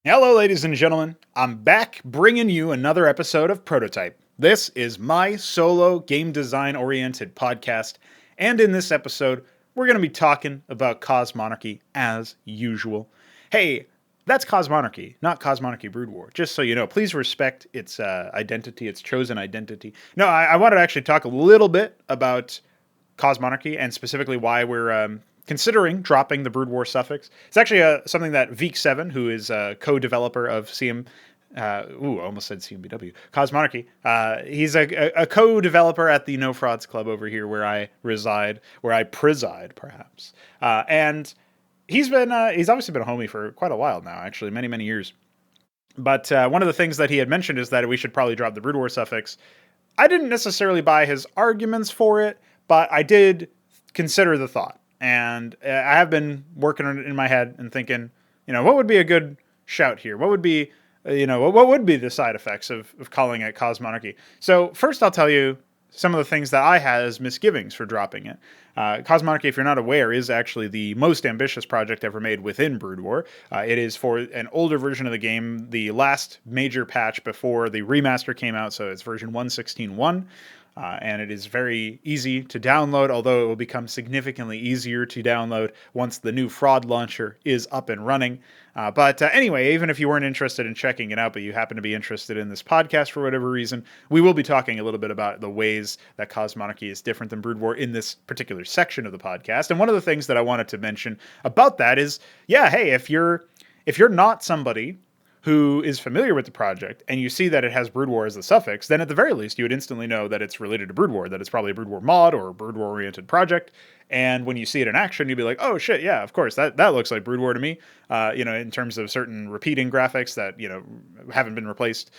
Hello, ladies and gentlemen. I'm back bringing you another episode of Pr0totype. This is my solo game design oriented podcast, and in this episode, we're going to be talking about Cosmonarchy as usual. Hey, that's Cosmonarchy, not Cosmonarchy Brood War. Just so you know, please respect its identity, its chosen identity. No, I wanted to actually talk a little bit about Cosmonarchy and specifically why we're considering dropping the Brood War suffix. It's actually something that Veek7, who is a co-developer of I almost said CMBW, Cosmonarchy. He's a co-developer at the No Frauds Club over here where I reside, where I preside, perhaps. And he's obviously been a homie for quite a while now, actually, many, many years. But one of the things that he had mentioned is that we should probably drop the Brood War suffix. I didn't necessarily buy his arguments for it, but I did consider the thought. And I have been working on it in my head and thinking, what would be a good shout here? What would be, what would be the side effects of calling it Cosmonarchy? So first I'll tell you some of the things that I had as misgivings for dropping it. Cosmonarchy, if you're not aware, is actually the most ambitious project ever made within Brood War. It is for an older version of the game, the last major patch before the remaster came out, so it's version 1.16.1. And it is very easy to download, although it will become significantly easier to download once the new fraud launcher is up and running. But anyway, even if you weren't interested in checking it out, but you happen to be interested in this podcast for whatever reason, we will be talking a little bit about the ways that Cosmonarchy is different than Brood War in this particular section of the podcast. And one of the things that I wanted to mention about that is, hey, if you're not somebody who is familiar with the project and you see that it has Brood War as the suffix, then at the very least you would instantly know that it's related to Brood War, that it's probably a Brood War mod or a Brood War oriented project. And when you see it in action, you'd be like, oh shit, yeah, of course, that looks like Brood War to me, in terms of certain repeating graphics that, haven't been replaced.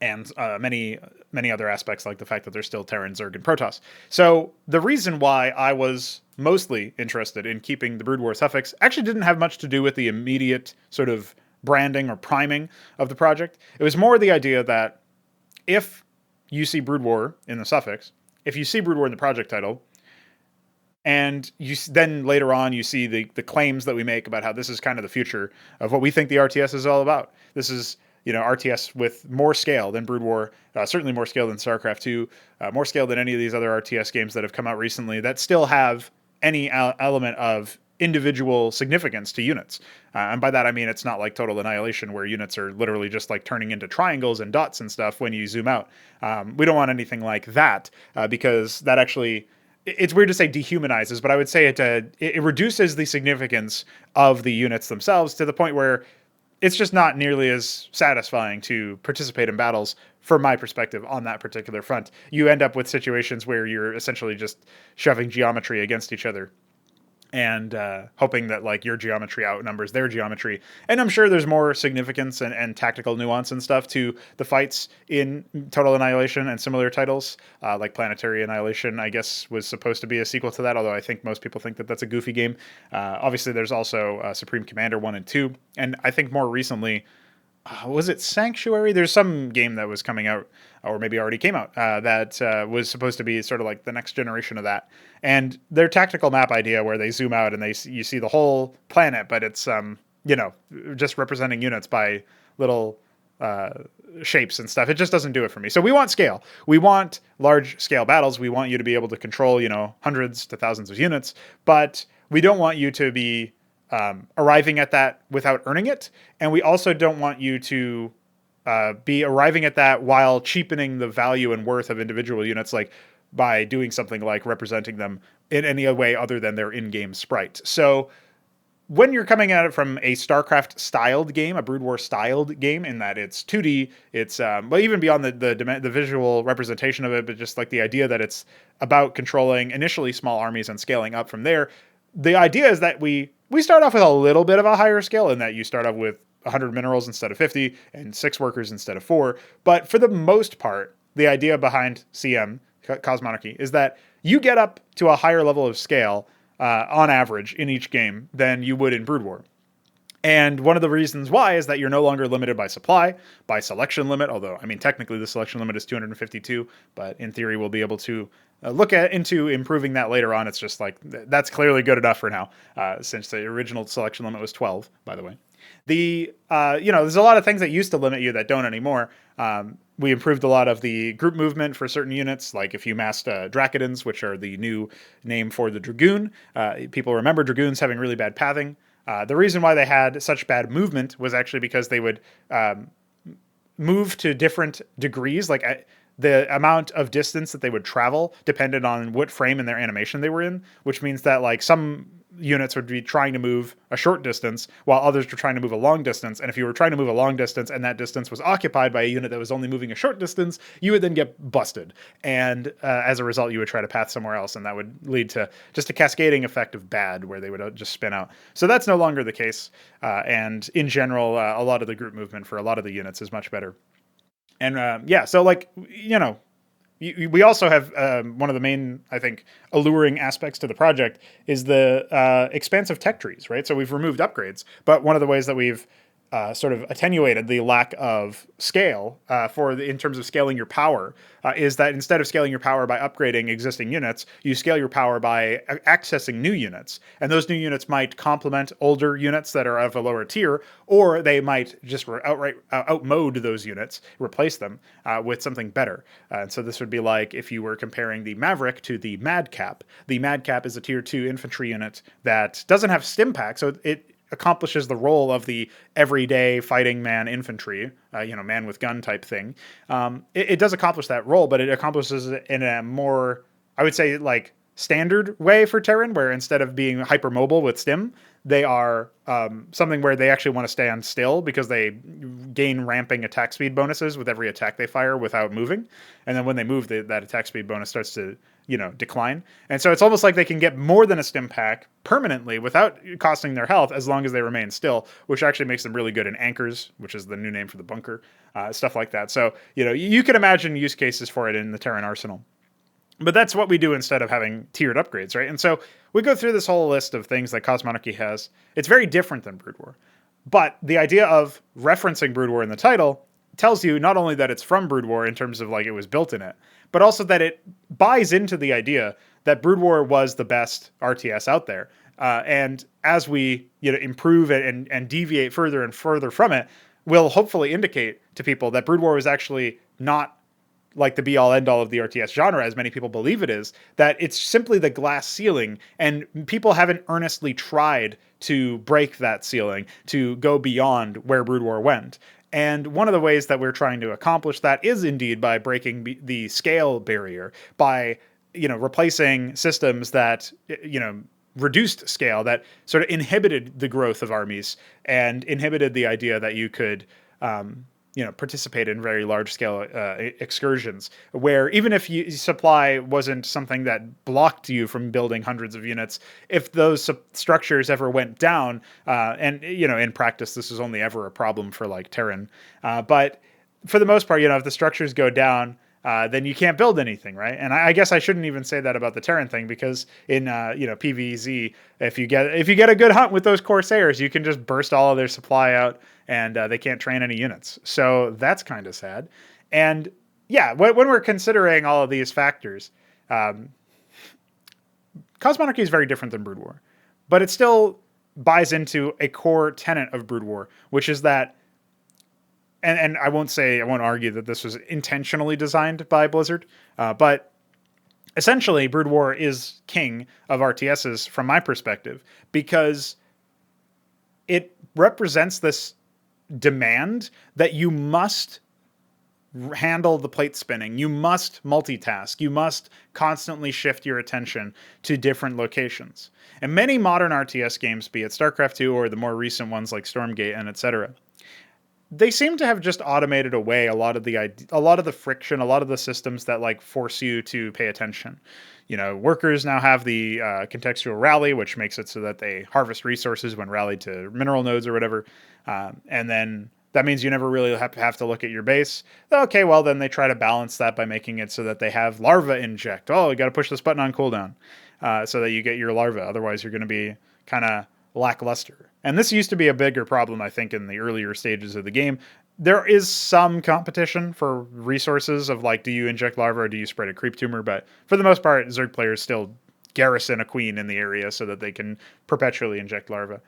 And many other aspects, like the fact that there's still Terran, Zerg, and Protoss. So the reason why I was mostly interested in keeping the Brood War suffix actually didn't have much to do with the immediate sort of branding or priming of the project. It was more the idea that if you see Brood War in the suffix, if you see Brood War in the project title, and then later on you see the claims that we make about how this is kind of the future of what we think the RTS is all about. This is RTS with more scale than Brood War, certainly more scale than StarCraft 2, more scale than any of these other RTS games that have come out recently that still have any element of individual significance to units. And by that I mean it's not like total annihilation where units are literally just like turning into triangles and dots and stuff when you zoom out. We don't want anything like that because that actually, it's weird to say dehumanizes, but I would say it reduces the significance of the units themselves to the point where it's just not nearly as satisfying to participate in battles from my perspective on that particular front. You end up with situations where you're essentially just shoving geometry against each other and hoping that like your geometry outnumbers their geometry. And I'm sure there's more significance and tactical nuance and stuff to the fights in Total Annihilation and similar titles, like Planetary Annihilation, I guess, was supposed to be a sequel to that, although I think most people think that that's a goofy game. Obviously, there's also Supreme Commander 1 and 2, and I think more recently, was it Sanctuary? There's some game that was coming out, or maybe already came out, that was supposed to be sort of like the next generation of that. And their tactical map idea, where they zoom out and you see the whole planet, but it's just representing units by little shapes and stuff. It just doesn't do it for me. So we want scale. We want large scale battles. We want you to be able to control hundreds to thousands of units, but we don't want you to be arriving at that without earning it. And we also don't want you to be arriving at that while cheapening the value and worth of individual units, like by doing something like representing them in any way other than their in-game sprite. So when you're coming at it from a StarCraft styled game, a Brood War styled game, in that it's 2D, it's even beyond the visual representation of it, but just like the idea that it's about controlling initially small armies and scaling up from there. The idea is that we start off with a little bit of a higher scale, in that you start off with 100 minerals instead of 50 and 6 workers instead of 4. But for the most part, the idea behind Cosmonarchy, is that you get up to a higher level of scale on average in each game than you would in Brood War. And one of the reasons why is that you're no longer limited by supply, by selection limit, although, I mean, technically the selection limit is 252, but in theory we'll be able to look into improving that later on. It's just like, that's clearly good enough for now, since the original selection limit was 12, by the way. There's a lot of things that used to limit you that don't anymore. We improved a lot of the group movement for certain units, like if you massed Dracodons, which are the new name for the Dragoon. People remember Dragoons having really bad pathing. The reason why they had such bad movement was actually because they would move to different degrees. Like the amount of distance that they would travel depended on what frame in their animation they were in, which means that like some units would be trying to move a short distance while others were trying to move a long distance. And if you were trying to move a long distance and that distance was occupied by a unit that was only moving a short distance, you would then get busted. And as a result, you would try to path somewhere else. And that would lead to just a cascading effect of bad where they would just spin out. So that's no longer the case. And in general, a lot of the group movement for a lot of the units is much better. And so like, we also have one of the main, I think, alluring aspects to the project is the expansive tech trees, right? So we've removed upgrades, but one of the ways that we've sort of attenuated the lack of scale in terms of scaling your power is that instead of scaling your power by upgrading existing units, you scale your power by accessing new units. And those new units might complement older units that are of a lower tier, or they might just outright outmode those units, replace them with something better. And so this would be like if you were comparing the Maverick to the Madcap. The Madcap is a tier 2 infantry unit that doesn't have stim pack, so it accomplishes the role of the everyday fighting man infantry, man with gun type thing. It does accomplish that role, but it accomplishes it in a more, I would say, like standard way for Terran, where instead of being hypermobile with stim, they are something where they actually want to stand still because they gain ramping attack speed bonuses with every attack they fire without moving. And then when they move, that attack speed bonus starts to decline. And so it's almost like they can get more than a stim pack permanently without costing their health as long as they remain still, which actually makes them really good in anchors, which is the new name for the bunker, stuff like that. So, you can imagine use cases for it in the Terran arsenal. But that's what we do instead of having tiered upgrades, right? And so we go through this whole list of things that Cosmonarchy has. It's very different than Brood War. But the idea of referencing Brood War in the title tells you not only that it's from Brood War in terms of like it was built in it, but also that it buys into the idea that Brood War was the best RTS out there. And as we improve it and deviate further and further from it, will hopefully indicate to people that Brood War was actually not like the be-all end-all of the RTS genre, as many people believe it is, that it's simply the glass ceiling, and people haven't earnestly tried to break that ceiling, to go beyond where Brood War went. And one of the ways that we're trying to accomplish that is indeed by breaking the scale barrier, by replacing systems that reduced scale, that sort of inhibited the growth of armies and inhibited the idea that you could participate in very large scale excursions, where even if supply wasn't something that blocked you from building hundreds of units, if those structures ever went down, and in practice this is only ever a problem for like Terran, but for the most part, if the structures go down, then you can't build anything, right? And I guess I shouldn't even say that about the Terran thing, because in PvZ, if you get a good hunt with those Corsairs, you can just burst all of their supply out, and they can't train any units. So that's kind of sad. And yeah, when we're considering all of these factors, Cosmonarchy is very different than Brood War, but it still buys into a core tenet of Brood War, which is that. And I won't argue that this was intentionally designed by Blizzard, but essentially Brood War is king of RTSs from my perspective, because it represents this demand that you must handle the plate spinning, you must multitask, you must constantly shift your attention to different locations. And many modern RTS games, be it StarCraft 2 or the more recent ones like Stormgate and etc., they seem to have just automated away a lot of the friction, a lot of the systems that like force you to pay attention. Workers now have the contextual rally, which makes it so that they harvest resources when rallied to mineral nodes or whatever. And then that means you never really have to look at your base. Okay, well, then they try to balance that by making it so that they have larva inject. Oh, you got to push this button on cooldown so that you get your larva. Otherwise, you're going to be kind of lackluster. And this used to be a bigger problem, I think, in the earlier stages of the game. There is some competition for resources of like, do you inject larva or do you spread a creep tumor? But for the most part, Zerg players still garrison a queen in the area so that they can perpetually inject larva.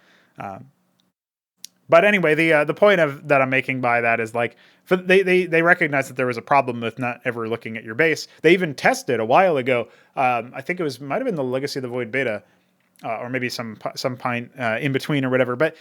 But anyway, the point of that I'm making by that is like they recognized that there was a problem with not ever looking at your base. They even tested a while ago. I think might have been the Legacy of the Void beta, or maybe some pint in between or whatever. But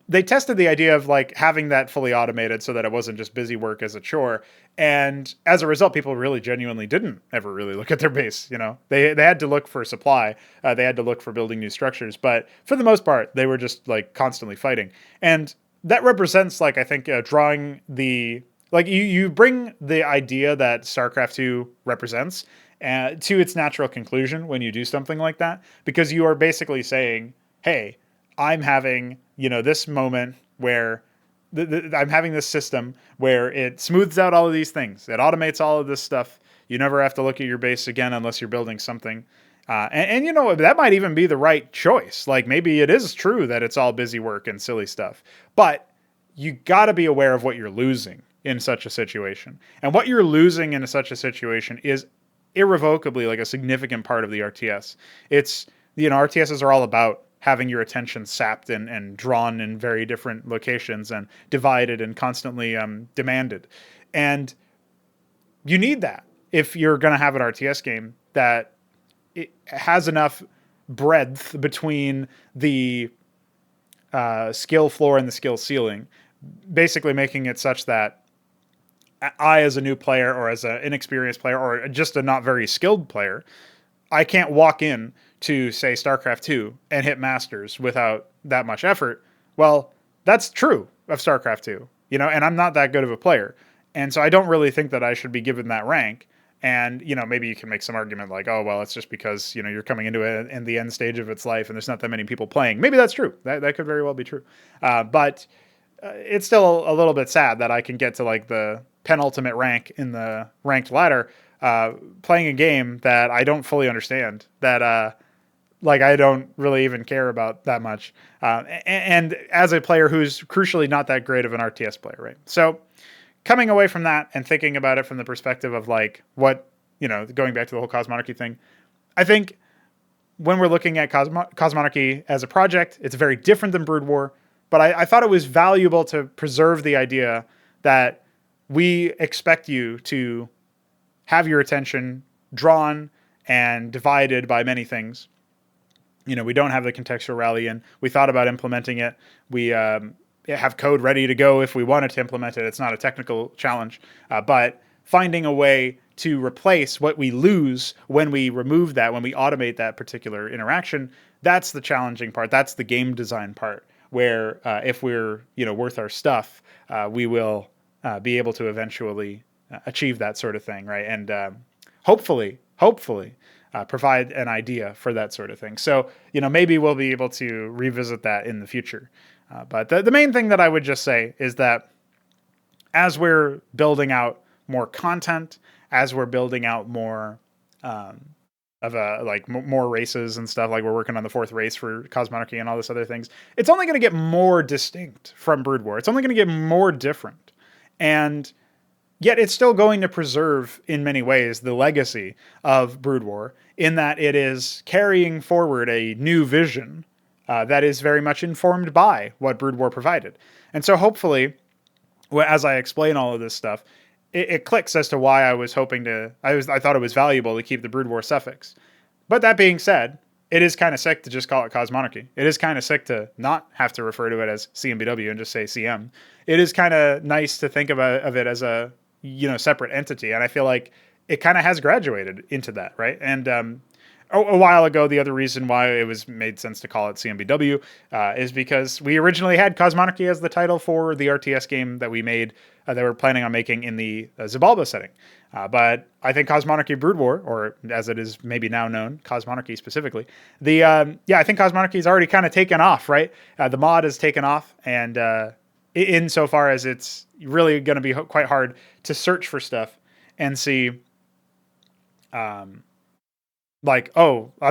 they tested the idea of like having that fully automated so that it wasn't just busy work as a chore. And as a result, people really genuinely didn't ever really look at their base. You know, they had to look for supply. They had to look for building new structures. But for the most part, they were just like constantly fighting. And that represents like, I think, drawing the, like you bring the idea that StarCraft 2 represents to its natural conclusion when you do something like that, because you are basically saying, hey, I'm having, this moment where I'm having this system where it smooths out all of these things. It automates all of this stuff. You never have to look at your base again unless you're building something. And that might even be the right choice. Like maybe it is true that it's all busy work and silly stuff, but you got to be aware of what you're losing in such a situation. And what you're losing in such a situation is irrevocably like a significant part of the RTS. It's, RTSs are all about having your attention sapped and drawn in very different locations and divided and constantly demanded. And you need that if you're going to have an RTS game that it has enough breadth between the skill floor and the skill ceiling, basically making it such that I, as a new player or as an inexperienced player or just a not very skilled player, I can't walk in to, say, StarCraft 2 and hit Masters without that much effort. Well, that's true of StarCraft 2, and I'm not that good of a player. And so I don't really think that I should be given that rank. And, maybe you can make some argument like, oh, well, it's just because, you're coming into it in the end stage of its life and there's not that many people playing. Maybe that's true. That could very well be true. But it's still a little bit sad that I can get to like the penultimate rank in the ranked ladder playing a game that I don't fully understand, that I don't really even care about that much. And as a player who's crucially not that great of an RTS player, right? So coming away from that and thinking about it from the perspective of like what, going back to the whole Cosmonarchy thing, I think when we're looking at Cosmonarchy as a project, it's very different than Brood War, but I thought it was valuable to preserve the idea that we expect you to have your attention drawn and divided by many things. We don't have the contextual rally in. We thought about implementing it. We have code ready to go if we wanted to implement it. It's not a technical challenge, but finding a way to replace what we lose when we remove that, when we automate that particular interaction, that's the challenging part. That's the game design part, where if we're worth our stuff, we will be able to eventually achieve that sort of thing, right? And hopefully, provide an idea for that sort of thing. So, maybe we'll be able to revisit that in the future. But the main thing that I would just say is that as we're building out more content, as we're building out more more races and stuff, like we're working on the 4th race for Cosmonarchy and all this other things, it's only going to get more distinct from Brood War. It's only going to get more different. And yet it's still going to preserve, in many ways, the legacy of Brood War, in that it is carrying forward a new vision that is very much informed by what Brood War provided. And so hopefully, as I explain all of this stuff, it clicks as to why I was hoping to... I thought it was valuable to keep the Brood War suffix. But that being said, it is kind of sick to just call it Cosmonarchy. It is kind of sick to not have to refer to it as CMBW and just say CM. It is kind of nice to think of it as a separate entity. And I feel like it kind of has graduated into that, right? And a while ago, the other reason why it was made sense to call it CMBW is because we originally had Cosmonarchy as the title for the RTS game that we made, that we're planning on making in the Xibalba setting. But I think Cosmonarchy Brood War, or as it is maybe now known, Cosmonarchy specifically, I think Cosmonarchy has already kind of taken off, right? The mod has taken off, and insofar as it's really going to be quite hard to search for stuff and see, I'm going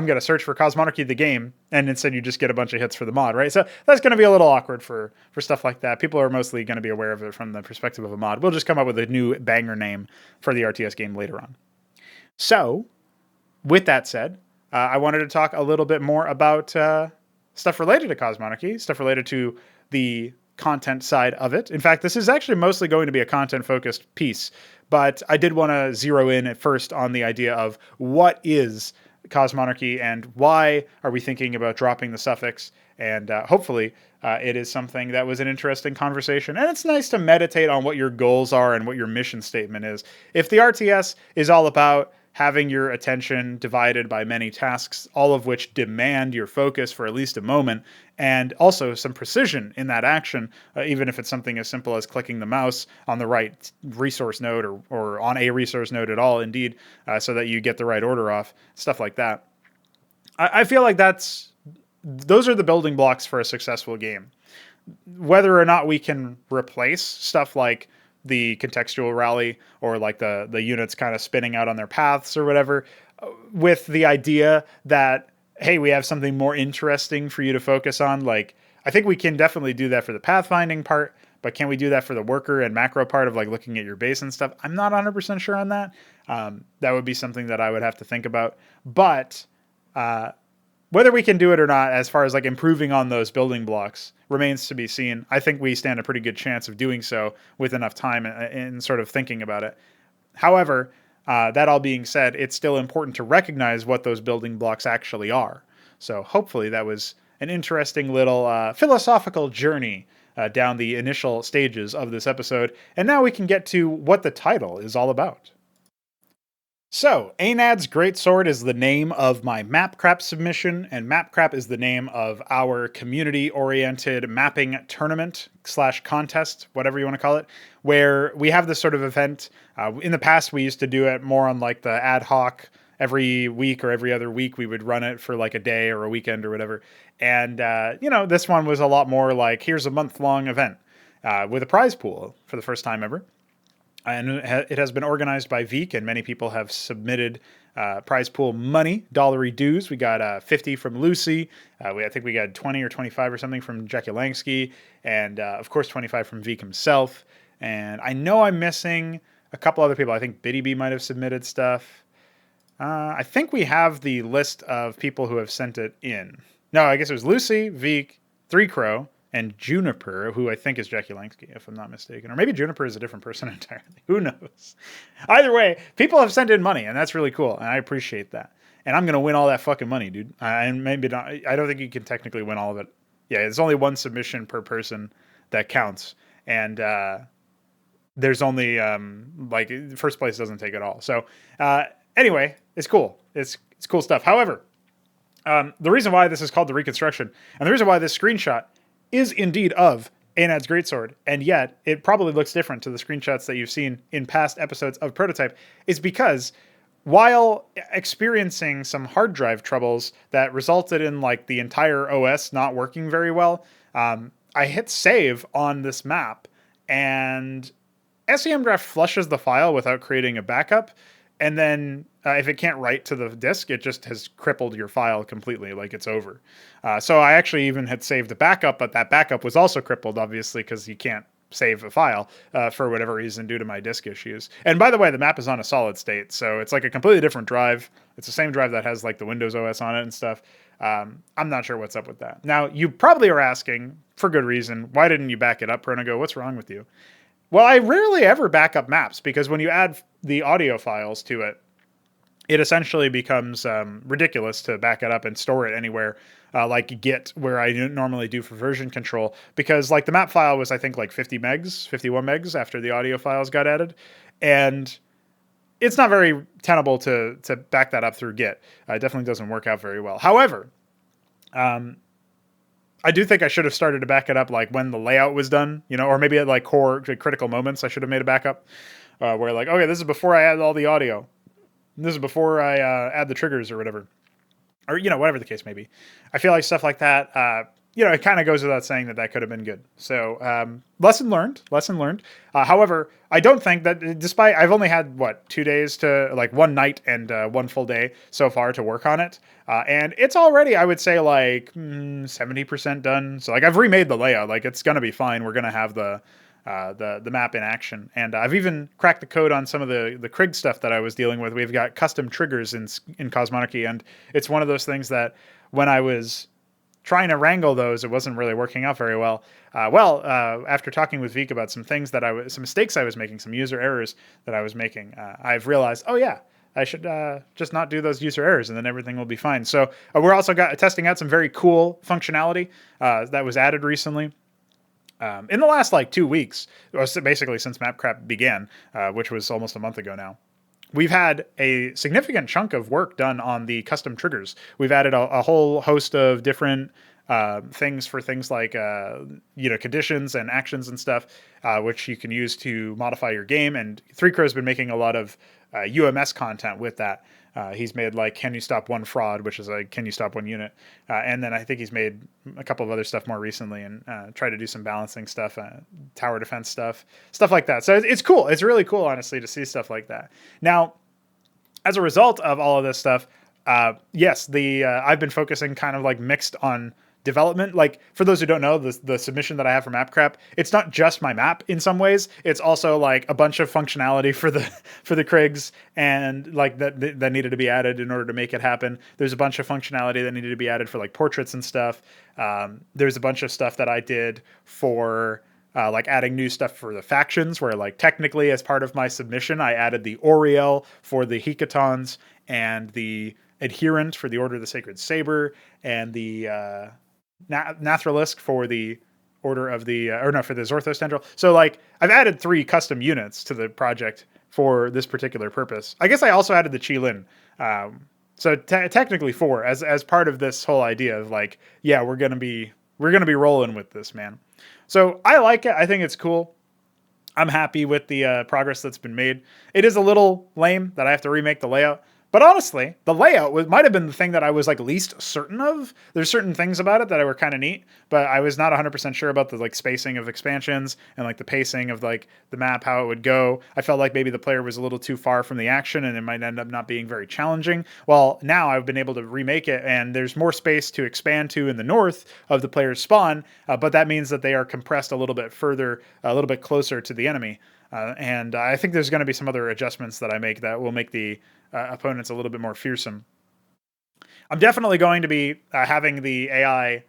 to search for Cosmonarchy the game, and instead you just get a bunch of hits for the mod, right? So that's going to be a little awkward for stuff like that. People are mostly going to be aware of it from the perspective of a mod. We'll just come up with a new banger name for the RTS game later on. So, with that said, I wanted to talk a little bit more about stuff related to Cosmonarchy, stuff related to the content side of it. In fact, this is actually mostly going to be a content-focused piece, but I did want to zero in at first on the idea of what is Cosmonarchy and why are we thinking about dropping the suffix, and hopefully it is something that was an interesting conversation, and it's nice to meditate on what your goals are and what your mission statement is. If the RTS is all about having your attention divided by many tasks, all of which demand your focus for at least a moment, and also some precision in that action, even if it's something as simple as clicking the mouse on the right resource node or on a resource node at all, indeed, so that you get the right order off, stuff like that. I feel like those are the building blocks for a successful game. Whether or not we can replace stuff like the contextual rally or like the units kind of spinning out on their paths or whatever, with the idea that, hey, we have something more interesting for you to focus on. Like, I think we can definitely do that for the pathfinding part, but can we do that for the worker and macro part of like looking at your base and stuff? I'm not 100% sure on that. That would be something that I would have to think about. But whether we can do it or not, as far as like improving on those building blocks, remains to be seen. I think we stand a pretty good chance of doing so with enough time and sort of thinking about it. However, that all being said, it's still important to recognize what those building blocks actually are. So hopefully that was an interesting little philosophical journey down the initial stages of this episode. And now we can get to what the title is all about. So, Anad's Greatsword is the name of my mapcrap submission, and mapcrap is the name of our community-oriented mapping tournament / contest, whatever you want to call it, where we have this sort of event. In the past, we used to do it more on like the ad hoc, every week or every other week we would run it for like a day or a weekend or whatever. And, this one was a lot more like, here's a month-long event with a prize pool for the first time ever. And it has been organized by Veek, and many people have submitted prize pool money, dollary dues. We got 50 from Lucy. I think we got 20 or 25 or something from Jackie Langsky, and of course 25 from Veek himself. And I know I'm missing a couple other people. I think Biddy B might have submitted stuff. I think we have the list of people who have sent it in. No, I guess it was Lucy, Veek, 3Crow, and Juniper, who I think is Jackie Langsky, if I'm not mistaken. Or maybe Juniper is a different person entirely. Who knows? Either way, people have sent in money, and that's really cool, and I appreciate that. And I'm going to win all that fucking money, dude. And maybe not. I don't think you can technically win all of it. Yeah, there's only one submission per person that counts. And there's only, first place doesn't take it all. So anyway, it's cool. It's cool stuff. However, the reason why this is called the Reconstruction, and the reason why this screenshot is indeed of Anad's Greatsword, and yet it probably looks different to the screenshots that you've seen in past episodes of Pr0totype, is because while experiencing some hard drive troubles that resulted in like the entire OS not working very well, I hit save on this map, and SEMdraft flushes the file without creating a backup, and then if it can't write to the disk, it just has crippled your file completely, like it's over. So I actually even had saved a backup, but that backup was also crippled, obviously, because you can't save a file for whatever reason due to my disk issues. And by the way, the map is on a solid state, so it's like a completely different drive. It's the same drive that has like the Windows OS on it and stuff. I'm not sure what's up with that. Now, you probably are asking, for good reason, why didn't you back it up, Pr0totype? What's wrong with you? Well, I rarely ever back up maps, because when you add the audio files to it, it essentially becomes ridiculous to back it up and store it anywhere like Git, where I normally do for version control, because like the map file was, I think, like 50 megs, 51 megs after the audio files got added. And it's not very tenable to back that up through Git. It definitely doesn't work out very well. However, I do think I should have started to back it up like when the layout was done, or maybe at like core critical moments, I should have made a backup where like, okay, this is before I add all the audio. This is before I add the triggers or whatever. Or, whatever the case may be. I feel like stuff like that, it kind of goes without saying that could have been good. So, lesson learned. However, I don't think that, despite, I've only had, 2 days to, like, one night and 1 full day so far to work on it. And it's already, I would say, like, 70% done. So, like, I've remade the layout. Like, it's going to be fine. We're going to have the map in action. And I've even cracked the code on some of the Krieg stuff that I was dealing with. We've got custom triggers in Cosmonarchy, and it's one of those things that when I was trying to wrangle those, it wasn't really working out very well. After talking with Vik about some things some mistakes I was making, some user errors that I was making, I've realized, oh yeah, I should just not do those user errors, and then everything will be fine. So we're also testing out some very cool functionality that was added recently. In the last 2 weeks, basically since mapcrap began, which was almost a month ago now, we've had a significant chunk of work done on the custom triggers. We've added a whole host of different things for things like conditions and actions and stuff, which you can use to modify your game. And Pr0totype's been making a lot of UMS content with that. He's made can you stop one fraud, which is can you stop one unit, and then I think he's made a couple of other stuff more recently and try to do some balancing stuff, tower defense stuff like that. So it's cool. It's really cool, honestly, to see stuff like that. Now, as a result of all of this stuff, yes, I've been focusing kind of mixed on development. For those who don't know, the submission that I have for mapcrap, it's not just my map in some ways. It's also a bunch of functionality for the Krigs and that needed to be added in order to make it happen. There's a bunch of functionality that needed to be added for portraits and stuff. There's a bunch of stuff that I did for adding new stuff for the factions, where technically as part of my submission, I added the Oriel for the Hekatons and the Adherent for the Order of the Sacred Saber and the Nathralisk for the Order of the for the Zorthos Tendril. So I've added 3 custom units to the project for this particular purpose. I guess I also added the Qilin. So technically 4 as part of this whole idea of we're gonna be rolling with this, man. So I like it. I think it's cool. I'm happy with the progress that's been made. It is a little lame that I have to remake the layout. But honestly, the layout might have been the thing that I was least certain of. There's certain things about it that were kind of neat, but I was not 100% sure about the spacing of expansions and the pacing of the map, how it would go. I felt like maybe the player was a little too far from the action and it might end up not being very challenging. Well, now I've been able to remake it and there's more space to expand to in the north of the player's spawn, but that means that they are compressed a little bit further, a little bit closer to the enemy. And I think there's going to be some other adjustments that I make that will make the opponents a little bit more fearsome. I'm definitely going to be having the AI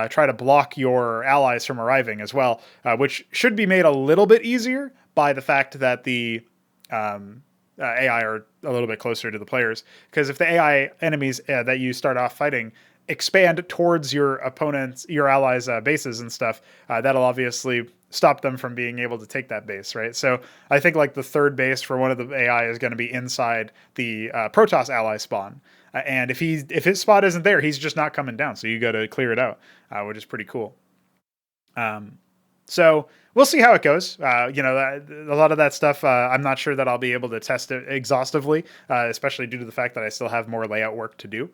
try to block your allies from arriving as well, which should be made a little bit easier by the fact that the AI are a little bit closer to the players. Because if the AI enemies that you start off fighting expand towards your opponents, your allies' bases and stuff, that'll obviously stop them from being able to take that base, right? So I think the third base for one of the AI is going to be inside the Protoss ally spawn. And if his spot isn't there, he's just not coming down. So you got to clear it out, which is pretty cool. So we'll see how it goes. A lot of that stuff, I'm not sure that I'll be able to test it exhaustively, especially due to the fact that I still have more layout work to do.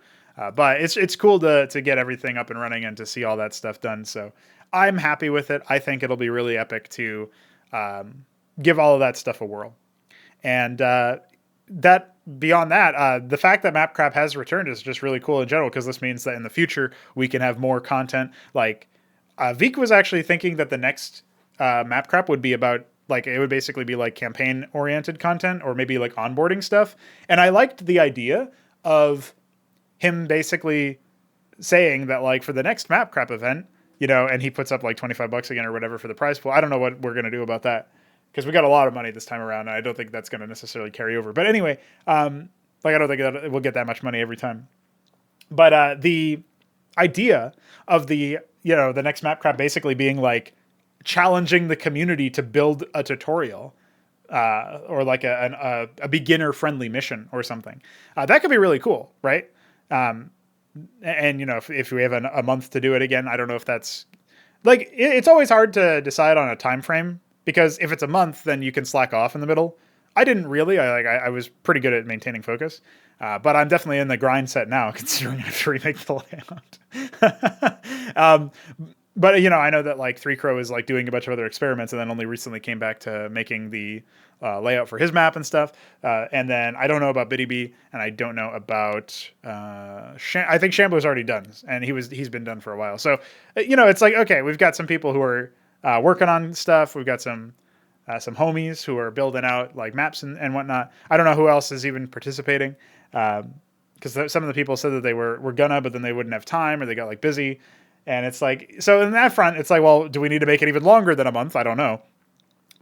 But it's cool to get everything up and running and to see all that stuff done. So I'm happy with it. I think it'll be really epic to give all of that stuff a whirl. And beyond that, the fact that mapcrap has returned is just really cool in general, because this means that in the future we can have more content. Vik was actually thinking that the next mapcrap would be about it would basically be campaign oriented content or maybe onboarding stuff. And I liked the idea of him basically saying that for the next mapcrap event, and he puts up $25 again or whatever for the prize pool. I don't know what we're going to do about that, because we got a lot of money this time around, and I don't think that's going to necessarily carry over. But anyway, I don't think that we'll get that much money every time. But the idea of the next mapcrap basically being challenging the community to build a tutorial or a beginner friendly mission or something, that could be really cool, right? And if we have a month to do it again, I don't know if that's it's always hard to decide on a time frame, because if it's a month, then you can slack off in the middle. I didn't really. I was pretty good at maintaining focus, but I'm definitely in the grind set now, considering I have to remake the layout. But I know that Pr0totype is doing a bunch of other experiments, and then only recently came back to making the layout for his map and stuff. And then I don't know about BiddyB, and I don't know about I think Shambler's already done, and he's been done for a while. So it's okay, we've got some people who are working on stuff. We've got some homies who are building out maps and whatnot. I don't know who else is even participating, because some of the people said that they were gonna, but then they wouldn't have time, or they got busy. And it's like, so in that front, it's like, well, do we need to make it even longer than a month? I don't know.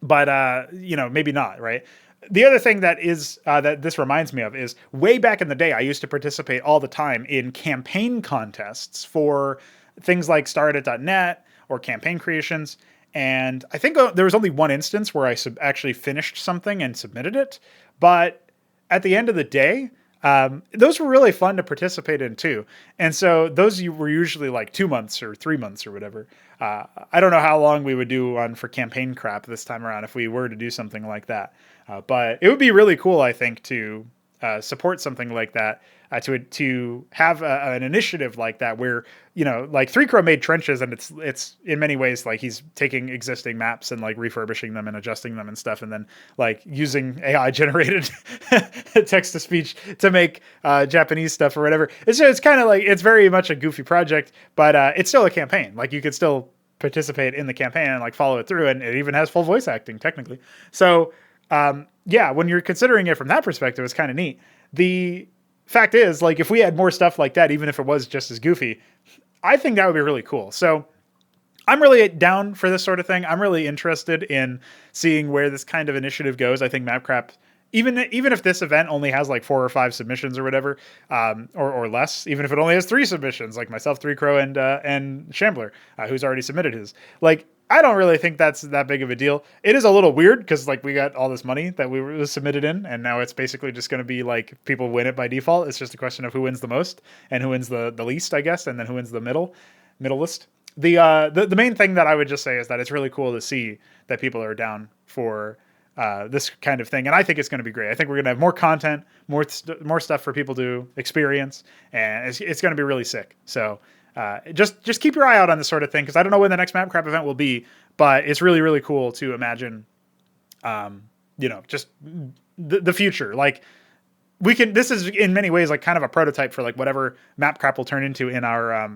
But, maybe not, right? The other thing that is that this reminds me of is way back in the day, I used to participate all the time in campaign contests for things like started.net or campaign creations. And I think there was only one instance where I actually finished something and submitted it. But at the end of the day, those were really fun to participate in too. And so those were usually like 2 months or 3 months or whatever. I don't know how long we would do on for campaign crap this time around if we were to do something like that. But it would be really cool, I think, to support something like that, to have an initiative like that where, like Pr0totype made trenches, and it's in many ways like he's taking existing maps and like refurbishing them and adjusting them and stuff, and then like using AI generated text to speech to make Japanese stuff or whatever. It's kind of like, it's very much a goofy project, but it's still a campaign. Like you could still participate in the campaign and like follow it through, and it even has full voice acting technically. So yeah, when you're considering it from that perspective, it's kind of neat. The fact is, like, if we had more stuff like that, even if it was just as goofy, I think that would be really cool. So I'm really down for this sort of thing. I'm really interested in seeing where this kind of initiative goes. I think mapcrap, even if this event only has like 4 or 5 submissions or whatever, or less, even if it only has 3 submissions, like myself, Pr0totype, and Shambler, who's already submitted his, like, I don't really think that's that big of a deal. It is a little weird because like we got all this money that was submitted in, and now it's basically just going to be like people win it by default. It's just a question of who wins the most and who wins the least, I guess, and then who wins the middleist. The main thing that I would just say is that it's really cool to see that people are down for this kind of thing, and I think it's going to be great. I think we're going to have more content, more stuff for people to experience, and it's going to be really sick. So. Just keep your eye out on this sort of thing, because I don't know when the next mapcrap event will be, but it's really, really cool to imagine, just the future. Like this is in many ways like kind of a prototype for like whatever mapcrap will turn into in our,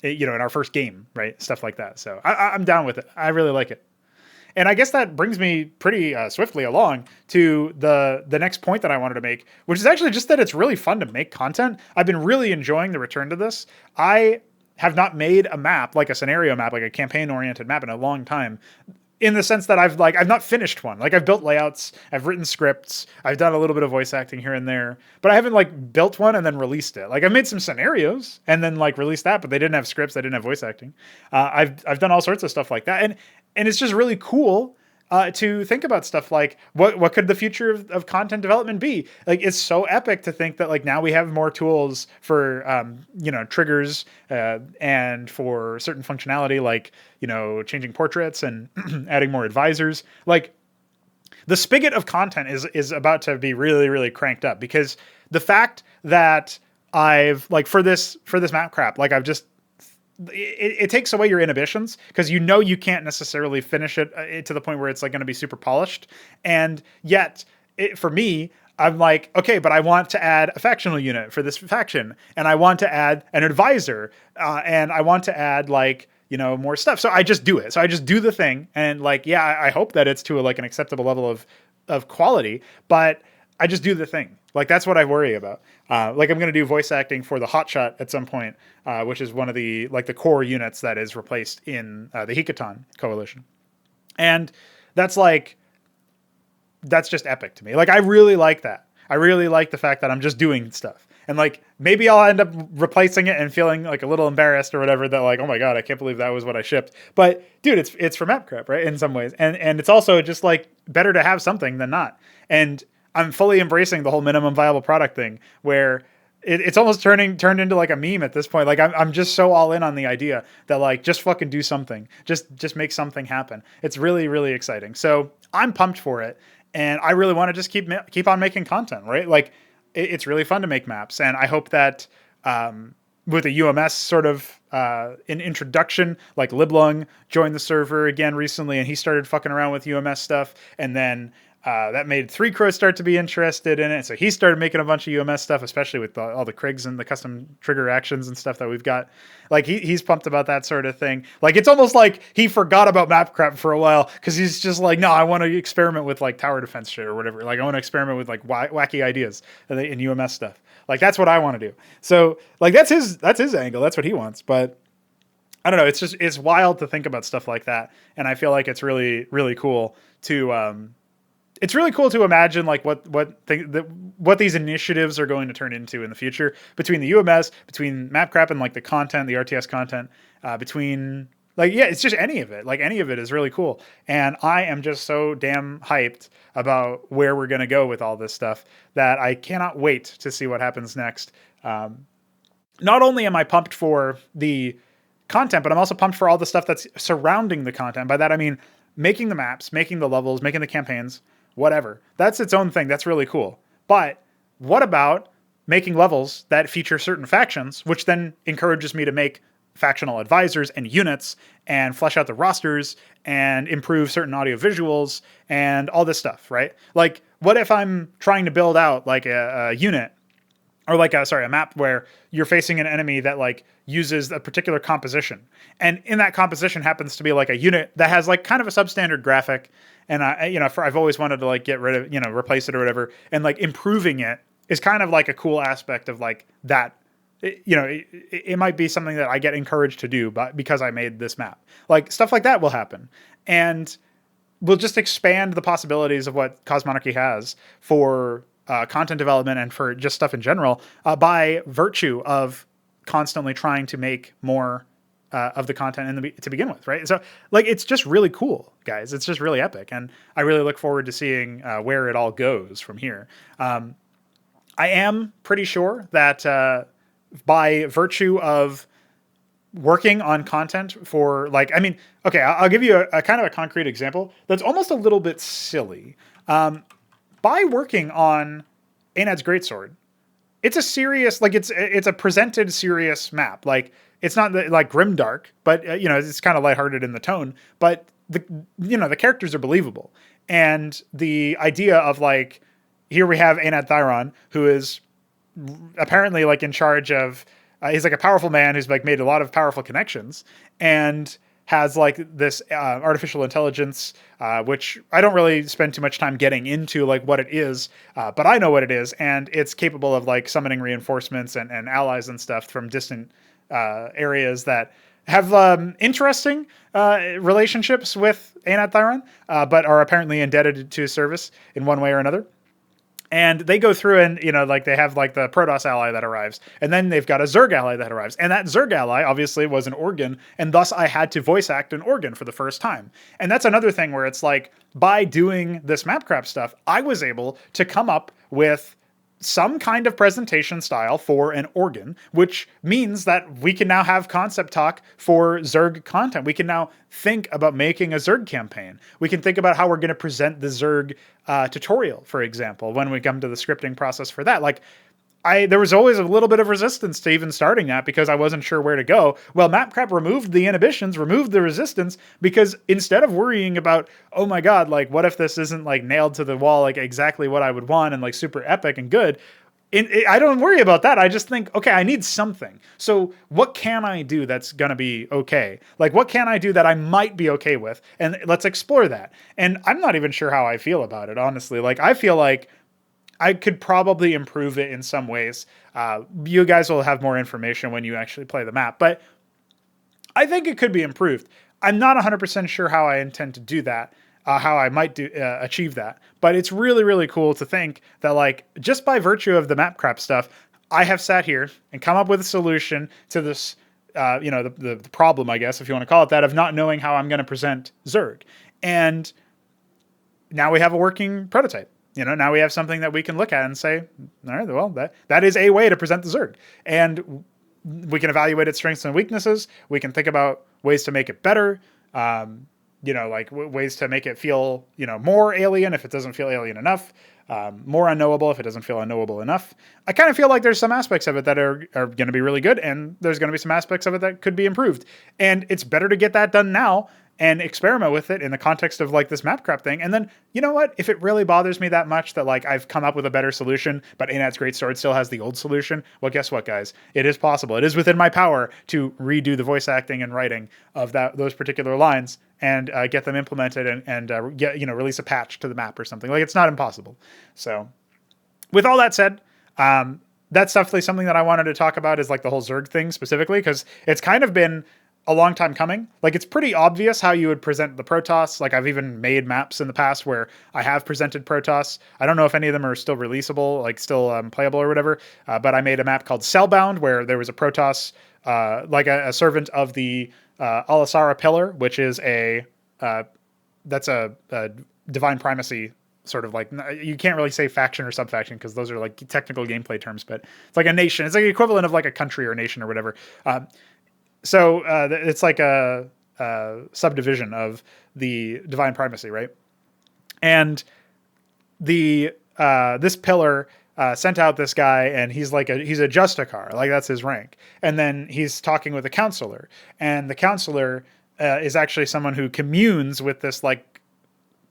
in our first game, right? Stuff like that. So I'm down with it. I really like it. And I guess that brings me pretty swiftly along to the next point that I wanted to make, which is actually just that it's really fun to make content. I've been really enjoying the return to this. I have not made a map, like a scenario map, like a campaign-oriented map in a long time, in the sense that I've not finished one. Like I've built layouts, I've written scripts, I've done a little bit of voice acting here and there, but I haven't like built one and then released it. Like I've made some scenarios and then like released that, but they didn't have scripts, they didn't have voice acting. I've done all sorts of stuff like that, and it's just really cool to think about stuff like what could the future of content development be? Like it's so epic to think that like now we have more tools for triggers and for certain functionality, like changing portraits and adding more advisors. Like the spigot of content is about to be really, really cranked up, because the fact that I've like for this map crap, like I've just it takes away your inhibitions, because you can't necessarily finish it to the point where it's like going to be super polished. And yet for me, I'm like, okay, but I want to add a factional unit for this faction, and I want to add an advisor, and I want to add like more stuff. So I just do it. So I just do the thing, and like, yeah, I hope that it's to an acceptable level of quality, but I just do the thing. Like that's what I worry about. Like I'm going to do voice acting for the Hotshot at some point, which is one of the core units that is replaced in the Hikaton coalition. And that's just epic to me. Like I really like that. I really like the fact that I'm just doing stuff. And like maybe I'll end up replacing it and feeling like a little embarrassed or whatever, that like, oh my God, I can't believe that was what I shipped. But dude, it's for mapcrap, right? In some ways. And it's also just like better to have something than not. And I'm fully embracing the whole minimum viable product thing, where it's almost turned into like a meme at this point. Like I'm just so all in on the idea that like, just fucking do something, just make something happen. It's really, really exciting. So I'm pumped for it. And I really want to just keep on making content, right? Like it's really fun to make maps. And I hope that, with a UMS sort of, an introduction, like Liblung joined the server again recently, and he started fucking around with UMS stuff. And then, that made Pr0totype start to be interested in it. So he started making a bunch of UMS stuff, especially with all the Krigs and the custom trigger actions and stuff that we've got. Like he's pumped about that sort of thing. Like it's almost like he forgot about mapcrap for a while, because he's just like, no, I want to experiment with like tower defense shit or whatever. Like I want to experiment with like wacky ideas in UMS stuff. Like that's what I want to do. So like that's his angle. That's what he wants. But I don't know. It's wild to think about stuff like that, and I feel like it's really really cool to it's really cool to imagine like what these initiatives are going to turn into in the future between the UMS, between mapcrap and like the content, the RTS content, between like yeah, it's just any of it. Like any of it is really cool, and I am just so damn hyped about where we're gonna go with all this stuff that I cannot wait to see what happens next. Not only am I pumped for the content, but I'm also pumped for all the stuff that's surrounding the content. By that I mean making the maps, making the levels, making the campaigns, whatever. That's its own thing. That's really cool. But what about making levels that feature certain factions, which then encourages me to make factional advisors and units and flesh out the rosters and improve certain audio visuals and all this stuff, right? Like, what if I'm trying to build out like a unit or like a map where you're facing an enemy that like uses a particular composition, and in that composition happens to be like a unit that has like kind of a substandard graphic, and I've always wanted to like get rid of, replace it or whatever, and like improving it is kind of like a cool aspect of like that. It might be something that I get encouraged to do, but because I made this map, like stuff like that will happen, and we'll just expand the possibilities of what Cosmonarchy has for content development and for just stuff in general by virtue of constantly trying to make more of the content to begin with, right? So, like, it's just really cool, guys. It's just really epic, and I really look forward to seeing where it all goes from here. I am pretty sure that by virtue of working on content for, like, I mean, okay, I'll give you a kind of a concrete example that's almost a little bit silly. By working on Anad's Greatsword, it's a serious, like it's a presented serious map. Like it's not like grimdark, but it's kind of lighthearted in the tone. But the characters are believable, and the idea of like here we have Anad Thyron, who is apparently like in charge of. He's like a powerful man who's like made a lot of powerful connections and has like this artificial intelligence, which I don't really spend too much time getting into like what it is, but I know what it is, and it's capable of like summoning reinforcements and allies and stuff from distant areas that have interesting relationships with Anad Thyron, but are apparently indebted to his service in one way or another. And they go through and, like they have like the Protoss ally that arrives, and then they've got a Zerg ally that arrives. And that Zerg ally obviously was an organ, and thus I had to voice act an organ for the first time. And that's another thing where it's like, by doing this mapcrap stuff, I was able to come up with some kind of presentation style for an organ, which means that we can now have concept talk for Zerg content. We can now think about making a Zerg campaign. We can think about how we're going to present the Zerg tutorial, for example, when we come to the scripting process for that. Like, there was always a little bit of resistance to even starting that because I wasn't sure where to go. Well, mapcrap removed the inhibitions, removed the resistance, because instead of worrying about, oh my God, like what if this isn't like nailed to the wall, like exactly what I would want and like super epic and good, I don't worry about that. I just think, okay, I need something. So what can I do that's going to be okay? Like, what can I do that I might be okay with? And let's explore that. And I'm not even sure how I feel about it, honestly. Like, I feel like I could probably improve it in some ways. You guys will have more information when you actually play the map, but I think it could be improved. I'm not 100% sure how I intend to do that, how I might achieve that, but it's really, really cool to think that, like, just by virtue of the mapcrap stuff, I have sat here and come up with a solution to this, the problem, I guess, if you want to call it that, of not knowing how I'm going to present Zerg. And now we have a working prototype. Now we have something that we can look at and say, all right, well, that is a way to present the Zerg. And we can evaluate its strengths and weaknesses. We can think about ways to make it better, like ways to make it feel, more alien if it doesn't feel alien enough, more unknowable if it doesn't feel unknowable enough. I kind of feel like there's some aspects of it that are going to be really good, and there's going to be some aspects of it that could be improved. And it's better to get that done now and experiment with it in the context of like this mapcrap thing. And then, you know what? If it really bothers me that much that like I've come up with a better solution, but Anad's Greatsword still has the old solution, well, guess what, guys? It is possible. It is within my power to redo the voice acting and writing of those particular lines and get them implemented and release a patch to the map or something. Like, it's not impossible. So with all that said, that's definitely something that I wanted to talk about, is like the whole Zerg thing specifically, because it's kind of been a long time coming. Like, it's pretty obvious how you would present the Protoss. Like, I've even made maps in the past where I have presented Protoss. I don't know if any of them are still releasable, like still playable or whatever, but I made a map called Cellbound where there was a Protoss, like a servant of the Alasara Pillar, which is that's a divine primacy sort of like, you can't really say faction or subfaction because those are like technical gameplay terms, but it's like a nation. It's like the equivalent of like a country or a nation or whatever. So it's like a subdivision of the divine primacy, right? And the this pillar sent out this guy, and he's a Justicar, like that's his rank. And then he's talking with a counselor, and the counselor is actually someone who communes with this like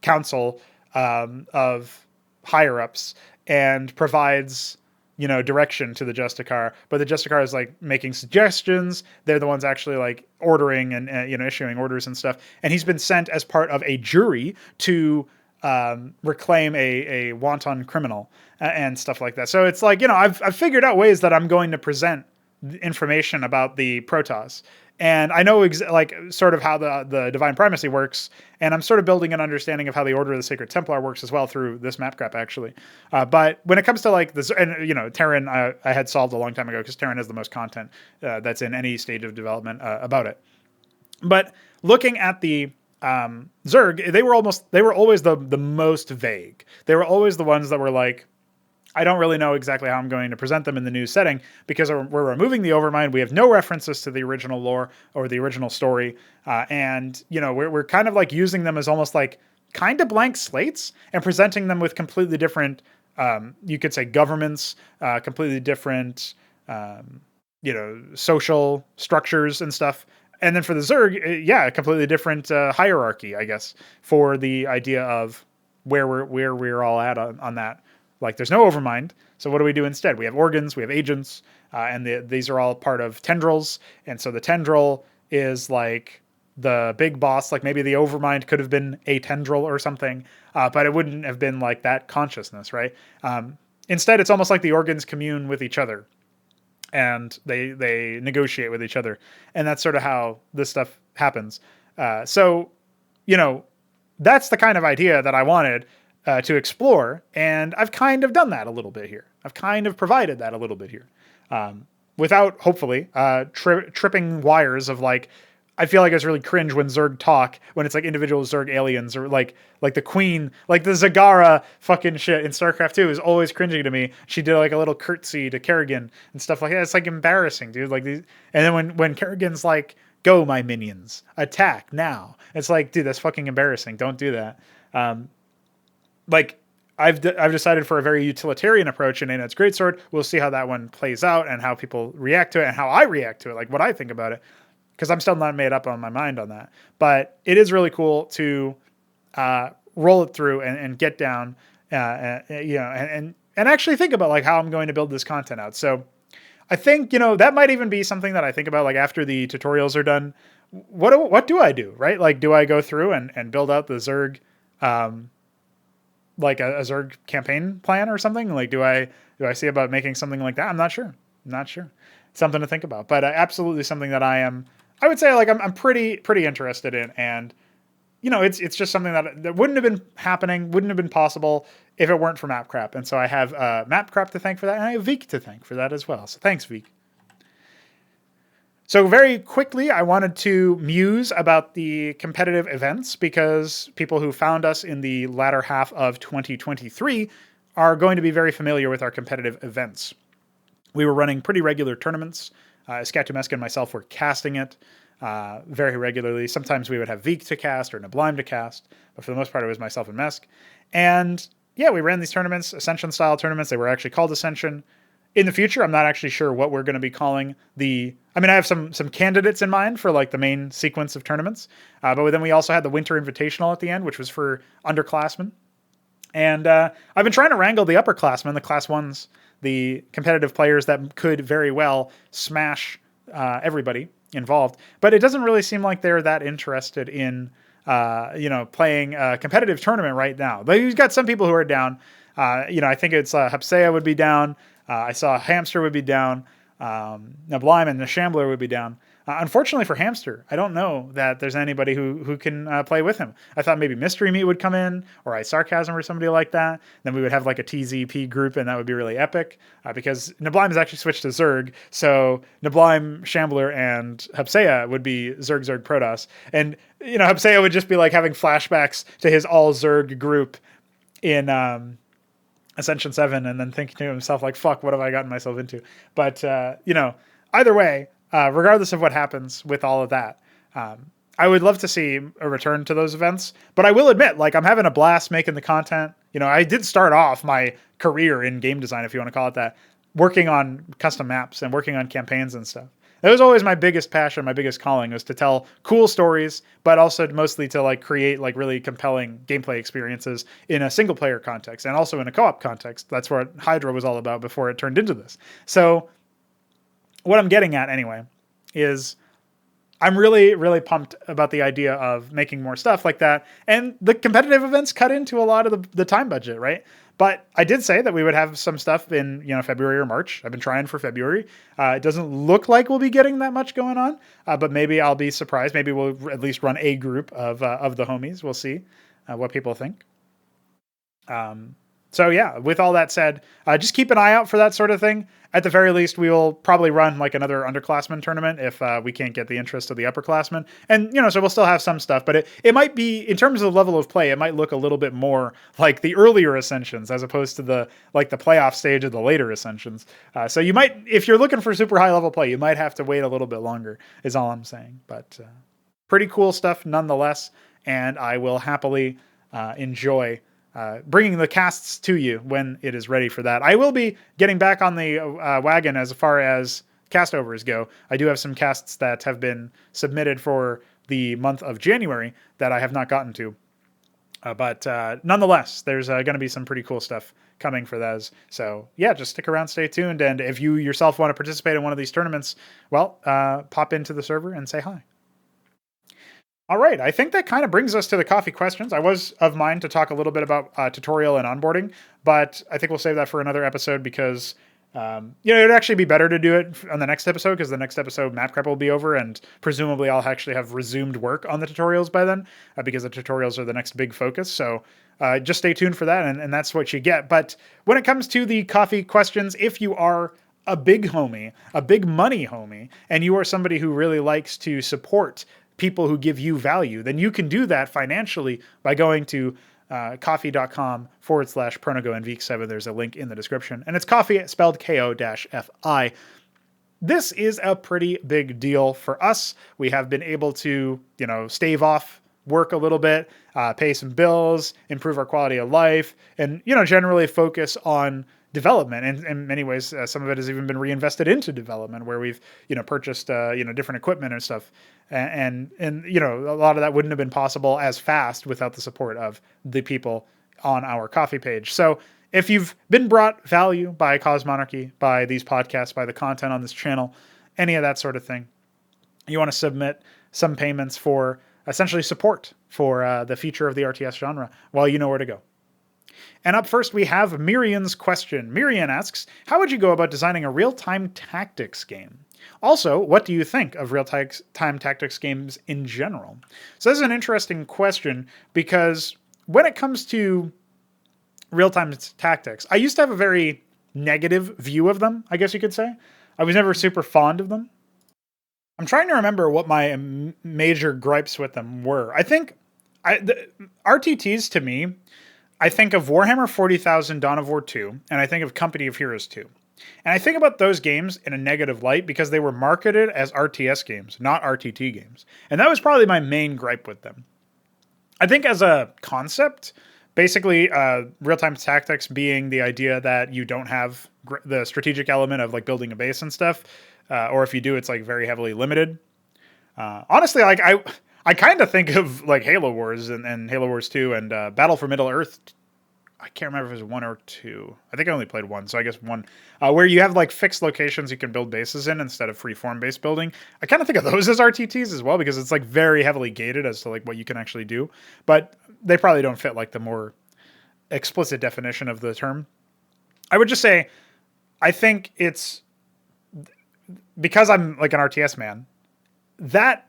council of higher ups and provides direction to the Justicar, but the Justicar is like making suggestions. They're the ones actually like ordering and issuing orders and stuff. And he's been sent as part of a jury to reclaim a wanton criminal and stuff like that. So it's like, I've figured out ways that I'm going to present information about the Protoss. And I know sort of how the divine primacy works, and I'm sort of building an understanding of how the Order of the Sacred Templar works as well through this mapcrap, actually. But when it comes to like this, and Terran, I had solved a long time ago because Terran has the most content that's in any stage of development about it. But looking at the Zerg, they were always the most vague. They were always the ones that were like, I don't really know exactly how I'm going to present them in the new setting because we're removing the Overmind. We have no references to the original lore or the original story. And we're kind of like using them as almost like kind of blank slates and presenting them with completely different, you could say governments, completely different, social structures and stuff. And then for the Zerg, a completely different hierarchy, I guess, for the idea of where we're all at on that. Like, there's no Overmind, so what do we do instead? We have organs, we have agents, and these are all part of tendrils, and so the tendril is like the big boss. Like, maybe the Overmind could have been a tendril or something, but it wouldn't have been like that consciousness, right? Instead, it's almost like the organs commune with each other, and they negotiate with each other, and that's sort of how this stuff happens. So, that's the kind of idea that I wanted to explore, and I've kind of done that a little bit here. I've kind of provided that a little bit here, without hopefully tripping wires of like. I feel like it's really cringe when Zerg talk, when it's like individual Zerg aliens or like the Queen, like the Zagara fucking shit in StarCraft 2 is always cringing to me. She did like a little curtsy to Kerrigan and stuff like that. It's like embarrassing, dude. Like these, and then when Kerrigan's like, "Go, my minions, attack now," it's like, dude, that's fucking embarrassing. Don't do that. Like I've decided for a very utilitarian approach in its Greatsword. We'll see how that one plays out and how people react to it and how I react to it, like what I think about it, because I'm still not made up on my mind on that. But it is really cool to roll it through and get down, and actually think about like how I'm going to build this content out. So I think that might even be something that I think about like after the tutorials are done. What do I do, right? Like, do I go through and build out the Zerg? Like a Zerg campaign plan or something? Like, do I see about making something like that? I'm not sure. Something to think about, but absolutely something that I would say like I'm pretty interested in. And, it's just something that wouldn't have been happening, wouldn't have been possible if it weren't for mapcrap. And so I have mapcrap to thank for that. And I have Veek to thank for that as well. So thanks, Veek. So very quickly, I wanted to muse about the competitive events because people who found us in the latter half of 2023 are going to be very familiar with our competitive events. We were running pretty regular tournaments. Skatumesk and myself were casting it very regularly. Sometimes we would have Veek to cast or Nablime to cast, but for the most part, it was myself and Mesk. And yeah, we ran these tournaments, Ascension-style tournaments. They were actually called Ascension. In the future, I'm not actually sure what we're going to be calling I have some candidates in mind for like the main sequence of tournaments. But then we also had the Winter Invitational at the end, which was for underclassmen. And I've been trying to wrangle the upperclassmen, the class ones, the competitive players that could very well smash everybody involved. But it doesn't really seem like they're that interested in, playing a competitive tournament right now. But you've got some people who are down. I think it's Hapsea would be down. I saw Hamster would be down. Nablime and the Shambler would be down. Unfortunately for Hamster, I don't know that there's anybody who can play with him. I thought maybe Mystery Meat would come in, or Sarcasm or somebody like that. Then we would have like a TZP group, and that would be really epic, because Nablime has actually switched to Zerg. So Nablime, Shambler, and Hepsea would be Zerg Protoss. And, Hepsea would just be like having flashbacks to his all Zerg group in Ascension 7, and then thinking to himself, like, fuck, what have I gotten myself into? But, either way, regardless of what happens with all of that, I would love to see a return to those events. But I will admit, like, I'm having a blast making the content. I did start off my career in game design, if you want to call it that, working on custom maps and working on campaigns and stuff. That was always my biggest passion, my biggest calling, was to tell cool stories, but also mostly to like create like really compelling gameplay experiences in a single player context and also in a co-op context. That's what Hydra was all about before it turned into this. So what I'm getting at anyway is I'm really, really pumped about the idea of making more stuff like that. And the competitive events cut into a lot of the time budget, right? But I did say that we would have some stuff in, February or March. I've been trying for February. It doesn't look like we'll be getting that much going on, but maybe I'll be surprised. Maybe we'll at least run a group of the homies. We'll see what people think. So yeah, with all that said, just keep an eye out for that sort of thing. At the very least, we will probably run like another underclassmen tournament if we can't get the interest of the upperclassmen. And, so we'll still have some stuff, but it might be, in terms of the level of play, it might look a little bit more like the earlier Ascensions as opposed to the playoff stage of the later Ascensions. So you might, if you're looking for super high level play, you might have to wait a little bit longer is all I'm saying. But pretty cool stuff nonetheless. And I will happily enjoy bringing the casts to you when it is ready for that. I will be getting back on the wagon as far as castovers go. I do have some casts that have been submitted for the month of January that I have not gotten to. But nonetheless, there's going to be some pretty cool stuff coming for those. So yeah, just stick around, stay tuned. And if you yourself want to participate in one of these tournaments, well, pop into the server and say hi. All right, I think that kind of brings us to the coffee questions. I was of mind to talk a little bit about tutorial and onboarding, but I think we'll save that for another episode because, it'd actually be better to do it on the next episode because the next episode mapcrap will be over and presumably I'll actually have resumed work on the tutorials by then because the tutorials are the next big focus. So just stay tuned for that and that's what you get. But when it comes to the coffee questions, if you are a big homie, a big money homie, and you are somebody who really likes to support people who give you value, then you can do that financially by going to coffee.com/Pronogo and Week7. There's a link in the description. And it's coffee spelled KO-FI. This is a pretty big deal for us. We have been able to, stave off work a little bit, pay some bills, improve our quality of life, and, generally focus on development. And in many ways, some of it has even been reinvested into development where we've, purchased, different equipment and stuff. And a lot of that wouldn't have been possible as fast without the support of the people on our coffee page. So if you've been brought value by Cosmonarchy, by these podcasts, by the content on this channel, any of that sort of thing, you want to submit some payments for essentially support for the future of the RTS genre, well, you know where to go. And up first, we have Myrian's question. Myrian asks, how would you go about designing a real-time tactics game? Also, what do you think of real-time tactics games in general? So this is an interesting question because when it comes to real-time tactics, I used to have a very negative view of them, I guess you could say. I was never super fond of them. I'm trying to remember what my major gripes with them were. I think the RTTs to me, I think of Warhammer 40,000 Dawn of War 2, and I think of Company of Heroes 2. And I think about those games in a negative light because they were marketed as RTS games, not RTT games. And that was probably my main gripe with them. I think as a concept, basically real-time tactics being the idea that you don't have the strategic element of like building a base and stuff, or if you do, it's like very heavily limited. Honestly, like I kind of think of like Halo Wars and Halo Wars 2 and Battle for Middle-earth. I can't remember if it was 1 or 2. I think I only played 1, so I guess 1. Where you have like fixed locations you can build bases in instead of free-form base building. I kind of think of those as RTTs as well because it's like very heavily gated as to like what you can actually do. But they probably don't fit like the more explicit definition of the term. I would just say I think it's because I'm like an RTS man. that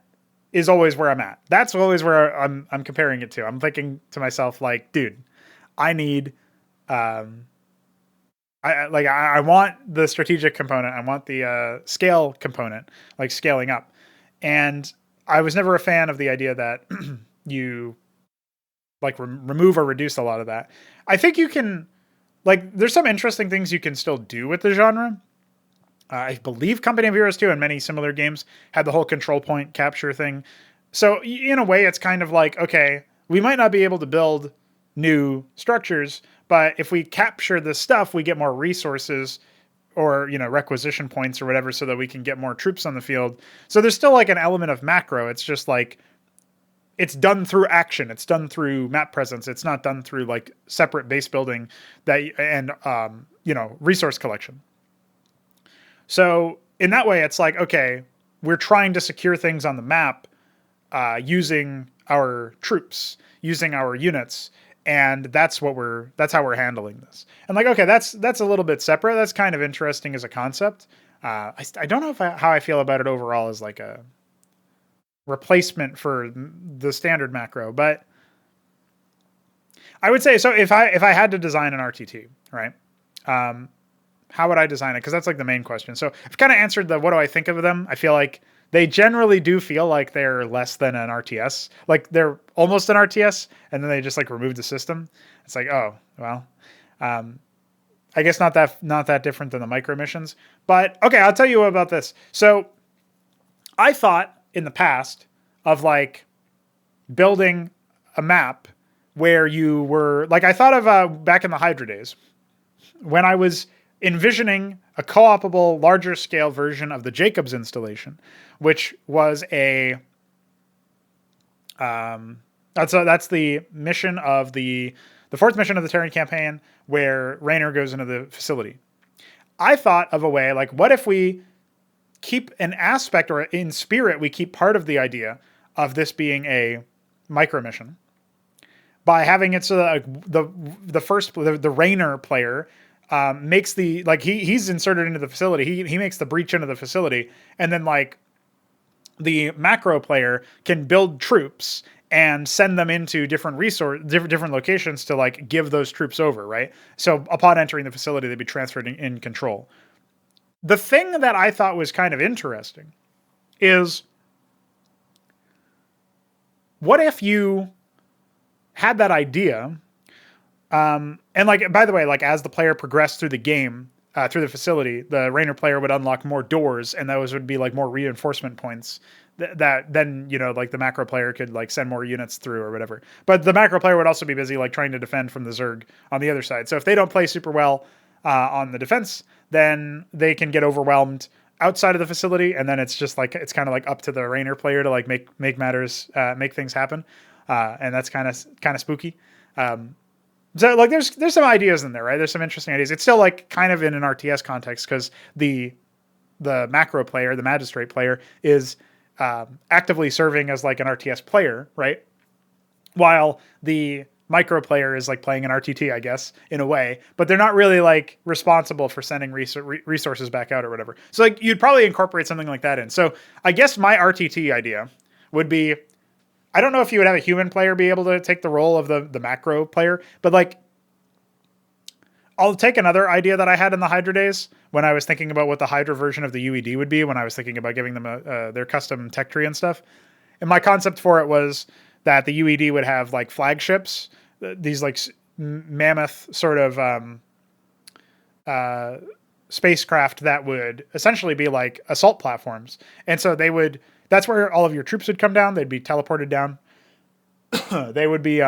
is always where I'm at. That's always where I'm comparing it to. I'm thinking to myself, like, dude, I need, I want the strategic component. I want the scale component, like scaling up. And I was never a fan of the idea that you like remove or reduce a lot of that. I think you can, like, there's some interesting things you can still do with the genre. I believe Company of Heroes 2 and many similar games had the whole control point capture thing. So in a way, it's kind of like, okay, we might not be able to build new structures, but if we capture this stuff, we get more resources or, requisition points or whatever so that we can get more troops on the field. So there's still like an element of macro. It's just like, it's done through action. It's done through map presence. It's not done through like separate base building and resource collection. So in that way, it's like, okay, we're trying to secure things on the map using our troops, using our units, and that's how we're handling this. And like, okay, that's a little bit separate. That's kind of interesting as a concept. I don't know how I feel about it overall as like a replacement for the standard macro, but I would say, so if I had to design an RTT, right? How would I design it? Because that's like the main question. So I've kind of answered what do I think of them? I feel like they generally do feel like they're less than an RTS. Like they're almost an RTS, and then they just like remove the system. It's like, oh, well, I guess not that different than the micro missions. But okay, I'll tell you about this. So I thought in the past of like building a map where you were like, I thought of back in the Hydra days when I was envisioning a co-opable, larger scale version of the Jacobs installation, which was that's the mission of the fourth mission of the Terran campaign where Raynor goes into the facility. I thought of a way like, what if we keep an aspect, or in spirit, we keep part of the idea of this being a micro mission by having it so that the Raynor player makes the, like, he's inserted into the facility. He makes the breach into the facility, and then like the macro player can build troops and send them into different locations to like give those troops over, right? So upon entering the facility, they'd be transferred in control. The thing that I thought was kind of interesting is, what if you had that idea, and like, by the way, like as the player progressed through the game, through the facility, the Raynor player would unlock more doors, and those would be like more reinforcement points that then, like the macro player could like send more units through or whatever. But the macro player would also be busy like trying to defend from the Zerg on the other side. So if they don't play super well on the defense, then they can get overwhelmed outside of the facility, and then it's just like, it's kind of like up to the Raynor player to like make things happen, and that's kind of spooky. So like there's some ideas in there, right? There's some interesting ideas. It's still like kind of in an RTS context because the macro player, the magistrate player, is actively serving as like an RTS player, right? While the micro player is like playing an RTT, I guess, in a way, but they're not really like responsible for sending resources back out or whatever. So like you'd probably incorporate something like that in. So I guess my RTT idea would be, I don't know if you would have a human player be able to take the role of the macro player, but like, I'll take another idea that I had in the Hydra days when I was thinking about what the Hydra version of the UED would be, when I was thinking about giving them their custom tech tree and stuff. And my concept for it was that the UED would have like flagships, these like mammoth sort of spacecraft that would essentially be like assault platforms. And so that's where all of your troops would come down. They'd be teleported down. They would be,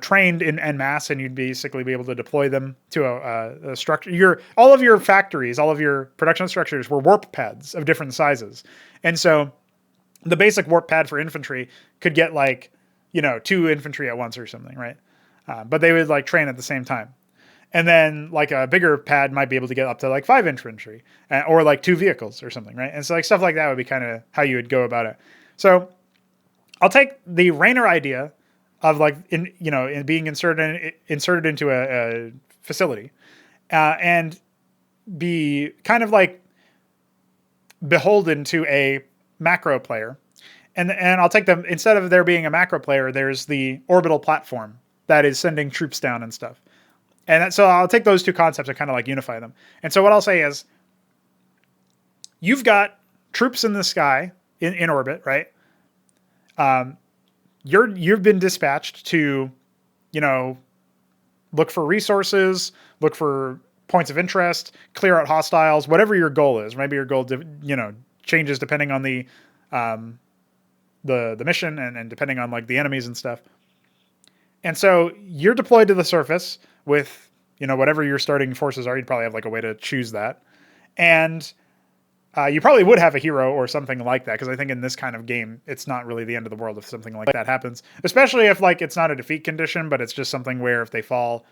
trained in en masse, and you'd basically be able to deploy them to a structure. All of your factories, all of your production structures were warp pads of different sizes. And so the basic warp pad for infantry could get like, 2 infantry at once or something, right? But they would like train at the same time. And then like a bigger pad might be able to get up to like 5 infantry or like 2 vehicles or something, right? And so like stuff like that would be kind of how you would go about it. So I'll take the Raynor idea of like in being inserted into a facility, and be kind of like beholden to a macro player. And I'll take them, instead of there being a macro player, there's the orbital platform that is sending troops down and stuff. And so I'll take those two concepts and kind of like unify them. And so what I'll say is, you've got troops in the sky in orbit, right? You've been dispatched to, look for resources, look for points of interest, clear out hostiles, whatever your goal is. Maybe your goal, changes depending on the mission and depending on like the enemies and stuff. And so you're deployed to the surface with, whatever your starting forces are. You'd probably have like a way to choose that. And you probably would have a hero or something like that, because I think in this kind of game, it's not really the end of the world if something like that happens. Especially if like it's not a defeat condition, but it's just something where if they fall,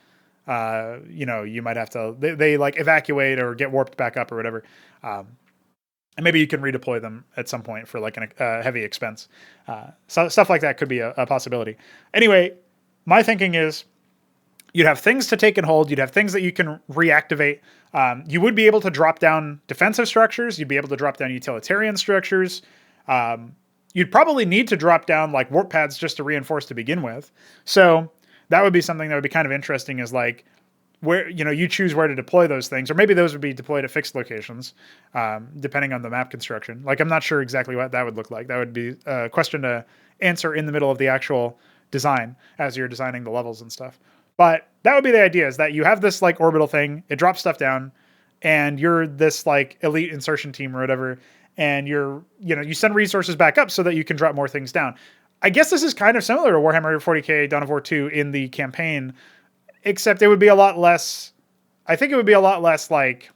you might have to, they like evacuate or get warped back up or whatever. And maybe you can redeploy them at some point for like a heavy expense. So stuff like that could be a possibility. Anyway, my thinking is, you'd have things to take and hold. You'd have things that you can reactivate. You would be able to drop down defensive structures. You'd be able to drop down utilitarian structures. You'd probably need to drop down like warp pads just to reinforce to begin with. So that would be something that would be kind of interesting, is like where, you choose where to deploy those things, or maybe those would be deployed at fixed locations, depending on the map construction. Like, I'm not sure exactly what that would look like. That would be a question to answer in the middle of the actual design as you're designing the levels and stuff. But that would be the idea, is that you have this like orbital thing, it drops stuff down, and you're this like elite insertion team or whatever, and you send resources back up so that you can drop more things down. I guess this is kind of similar to Warhammer 40k Dawn of War 2 in the campaign, except it would be a lot less, I think it would be a lot less like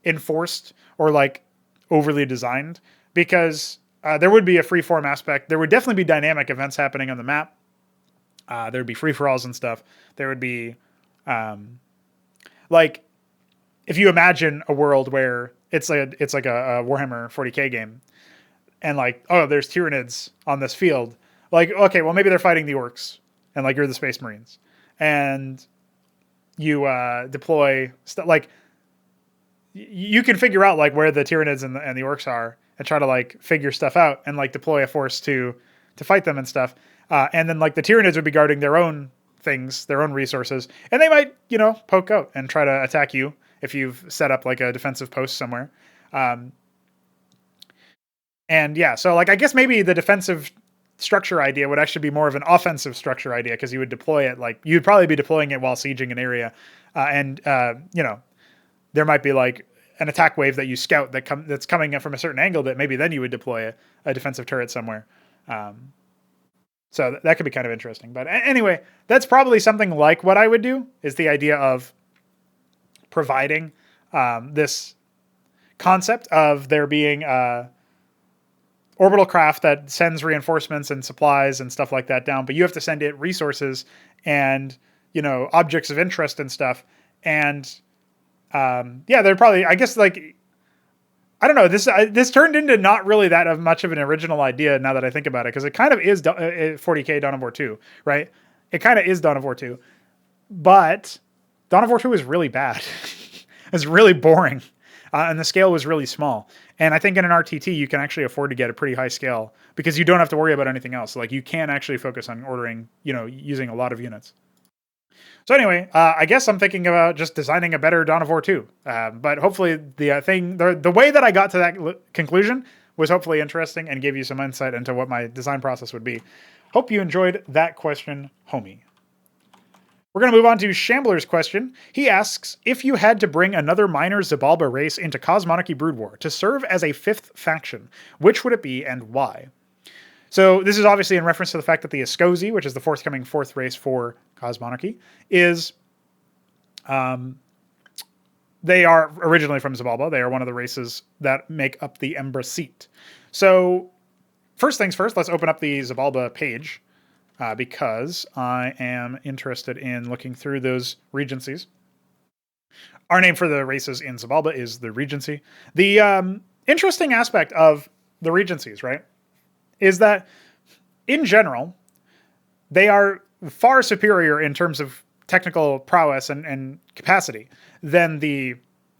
enforced or like overly designed, because there would be a freeform aspect. There would definitely be dynamic events happening on the map. There would be free-for-alls and stuff. There would be, like, if you imagine a world where it's like a Warhammer 40k game, and like, oh, there's Tyranids on this field. Like, okay, well, maybe they're fighting the orcs, and like you're the Space Marines, and you deploy stuff. Like, you can figure out like where the Tyranids and the orcs are, and try to like figure stuff out, and like deploy a force to fight them and stuff. And then like the Tyranids would be guarding their own things, their own resources, and they might, poke out and try to attack you if you've set up like a defensive post somewhere. And yeah, so like, I guess maybe the defensive structure idea would actually be more of an offensive structure idea, because you would deploy it, like you'd probably be deploying it while sieging an area. There might be like an attack wave that you scout that's coming in from a certain angle, that maybe then you would deploy a defensive turret somewhere. So that could be kind of interesting. But anyway, that's probably something like what I would do, is the idea of providing this concept of there being orbital craft that sends reinforcements and supplies and stuff like that down, but you have to send it resources and, objects of interest and stuff. And they're probably, I guess, like, I don't know. This turned into not really that much of an original idea now that I think about it, because it kind of is 40k Dawn of War 2, right? It kind of is Dawn of War 2, but Dawn of War 2 was really bad. It's really boring, and the scale was really small. And I think in an RTT you can actually afford to get a pretty high scale, because you don't have to worry about anything else. Like, you can actually focus on ordering, using a lot of units. So anyway, I guess I'm thinking about just designing a better Dawn of War 2. But hopefully the way that I got to that conclusion was hopefully interesting and gave you some insight into what my design process would be. Hope you enjoyed that question, homie. We're going to move on to Shambler's question. He asks, if you had to bring another minor Xibalba race into Cosmonarchy Brood War to serve as a fifth faction, which would it be and why? So this is obviously in reference to the fact that the Askosi, which is the forthcoming fourth race for Cosmonarchy, is, they are originally from Xibalba. They are one of the races that make up the Embra seat. So first things first, let's open up the Xibalba page, because I am interested in looking through those regencies. Our name for the races in Xibalba is the Regency. The interesting aspect of the Regencies, right, is that in general, they are far superior in terms of technical prowess and capacity than the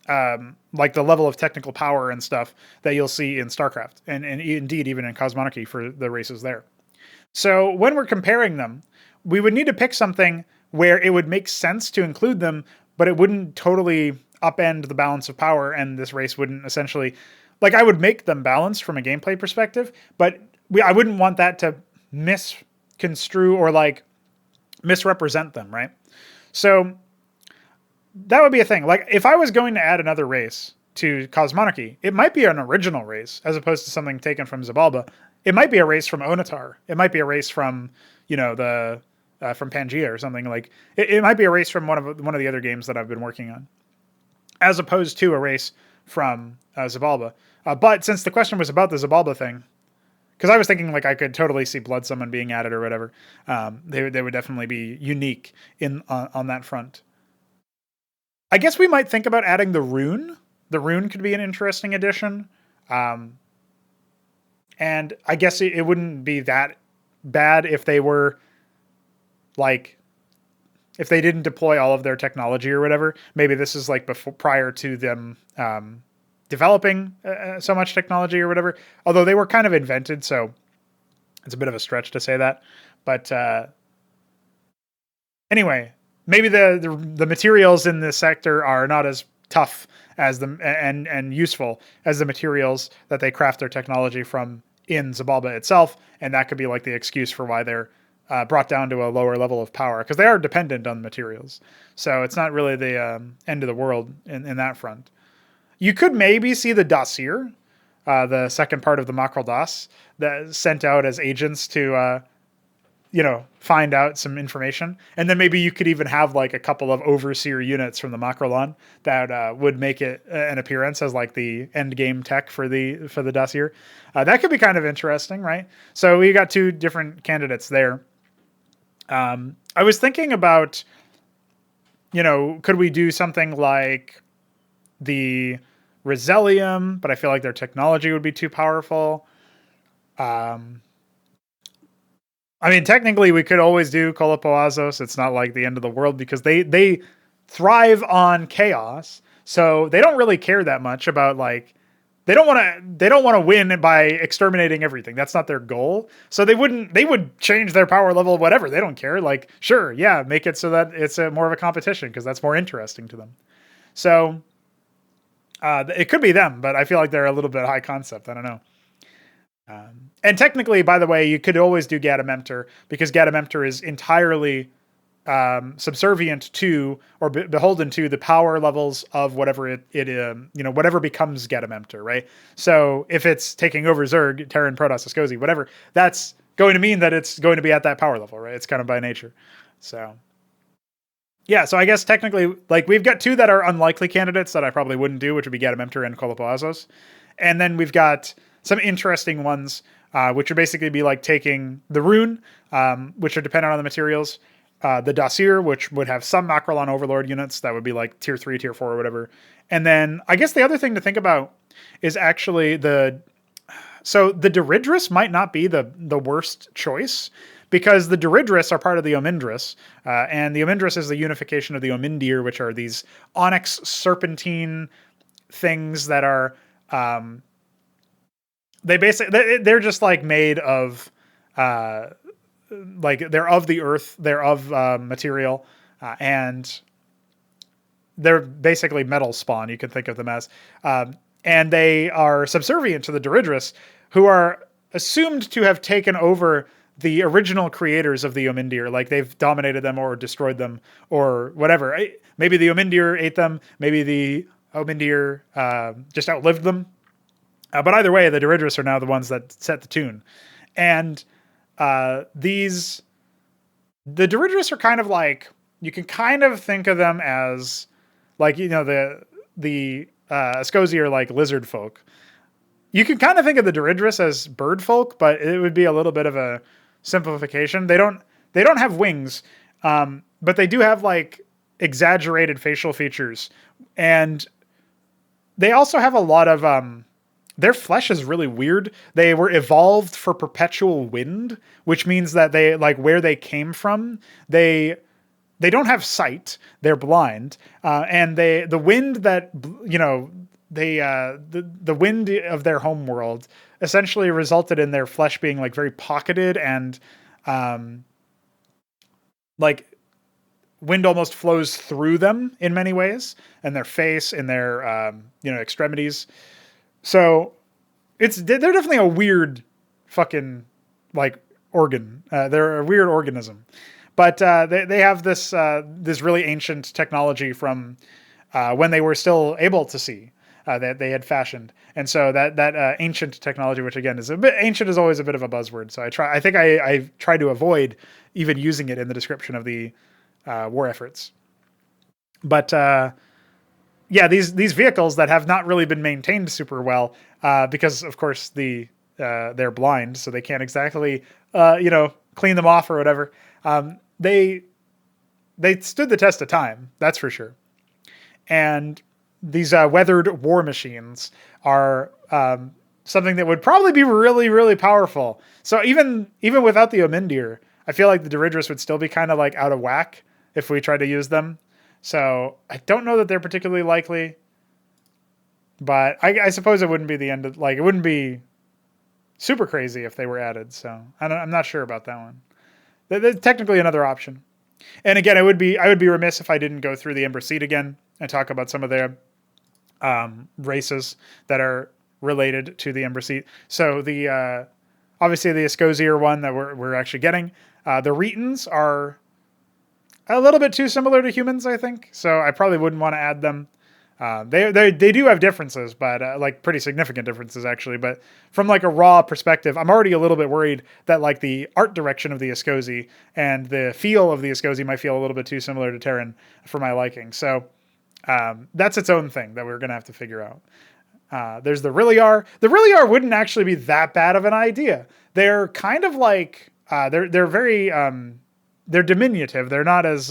like the level of technical power and stuff that you'll see in StarCraft, and indeed even in Cosmonarchy for the races there. So when we're comparing them, we would need to pick something where it would make sense to include them, but it wouldn't totally upend the balance of power, and this race wouldn't essentially, like, I would make them balanced from a gameplay perspective, but I wouldn't want that to misconstrue or like misrepresent them, right? So that would be a thing. Like, if I was going to add another race to Cosmonarchy, it might be an original race as opposed to something taken from Xibalba. It might be a race from Onatar. It might be a race from, the from Pangea or something. Like, it might be a race from one of the other games that I've been working on, as opposed to a race from Xibalba. But since the question was about the Xibalba thing, because I was thinking like I could totally see Blood Summon being added or whatever, they would definitely be unique on that front. I guess we might think about adding the rune. The rune could be an interesting addition. And I guess it wouldn't be that bad if they were like, if they didn't deploy all of their technology or whatever. Maybe this is like prior to them developing so much technology or whatever. Although they were kind of invented, so it's a bit of a stretch to say that. But anyway, maybe the materials in this sector are not as tough as and useful as the materials that they craft their technology from in Xibalba itself, and that could be like the excuse for why they're brought down to a lower level of power, because they are dependent on materials. So it's not really the end of the world in that front. You could maybe see the Dossier, the second part of the Macro Das, that sent out as agents to find out some information. And then maybe you could even have like a couple of overseer units from the Macrolon that would make it an appearance as like the end game tech for the Dossier. That could be kind of interesting, right? So we got two different candidates there. I was thinking about, could we do something like the Resellium, but I feel like their technology would be too powerful. I mean, technically, we could always do Kolopoazos. It's not like the end of the world because they thrive on chaos, so they don't really care that much about like they don't want to win by exterminating everything. That's not their goal. So they would change their power level, whatever. They don't care. Like, sure, yeah, make it so that it's more of a competition because that's more interesting to them. So it could be them, but I feel like they're a little bit high concept. I don't know. And technically, by the way, you could always do Gadamemter because Gadamemter is entirely subservient to or beholden to the power levels of whatever whatever becomes Gadamemter, right? So if it's taking over Zerg, Terran, Protoss, Askosi, whatever, that's going to mean that it's going to be at that power level, right? It's kind of by nature. So yeah, so I guess technically, like, we've got two that are unlikely candidates that I probably wouldn't do, which would be Gadamemter and Kolopoazos. And then we've got some interesting ones, which would basically be like taking the rune, which are dependent on the materials, the Dossier, which would have some Macrolon Overlord units that would be like tier 3, tier 4, or whatever. And then I guess the other thing to think about is actually the Diridris might not be the worst choice, because the Diridris are part of the Omindris, and the Omindris is the unification of the Omindir, which are these onyx serpentine things that are they're just like made of like they're of the earth, they're of material, and they're basically metal spawn. You can think of them as, and they are subservient to the Diridris, who are assumed to have taken over the original creators of the Omindir. Like, they've dominated them or destroyed them or whatever. Maybe the Omindir ate them. Maybe the Omindir just outlived them. But either way, the Diridris are now the ones that set the tune. And the Diridris are kind of like, you can kind of think of them as like, the Askosi are like lizard folk. You can kind of think of the Diridris as bird folk, but it would be a little bit of a simplification. They don't have wings, but they do have like exaggerated facial features, and they also have a lot of their flesh is really weird. They were evolved for perpetual wind, which means that they, like, where they came from, they they don't have sight. They're blind, and the wind that the wind of their home world essentially resulted in their flesh being like very pocketed and like wind almost flows through them in many ways, and their face and their extremities. So they're definitely a weird fucking like organ. They're a weird organism, but they have this really ancient technology from when they were still able to see. That they had fashioned, and so that ancient technology, which again is a bit ancient, is always a bit of a buzzword. So I think I tried to avoid even using it in the description of the war efforts. But yeah, these vehicles that have not really been maintained super well because, of course, they're blind, so they can't exactly clean them off or whatever. They stood the test of time, that's for sure, and these weathered war machines are something that would probably be really, really powerful. So even without the Omindir, I feel like the Diridris would still be kind of like out of whack if we tried to use them. So I don't know that they're particularly likely, but I suppose it wouldn't be the end of, like, it wouldn't be super crazy if they were added. So I'm not sure about that one. There's technically another option. And again, I would be remiss if I didn't go through the Ember Seed again and talk about some of their races that are related to the Ember Seed. So the obviously the Askosi are one that we're actually getting. The Retons are a little bit too similar to humans, I think. So I probably wouldn't want to add them. They do have differences, but like pretty significant differences actually. But from like a raw perspective, I'm already a little bit worried that like the art direction of the Askosi and the feel of the Askosi might feel a little bit too similar to Terran for my liking. So that's its own thing that we're going to have to figure out. There's the Rilliar. The Rilliar wouldn't actually be that bad of an idea. They're kind of like they're very they're diminutive. They're not as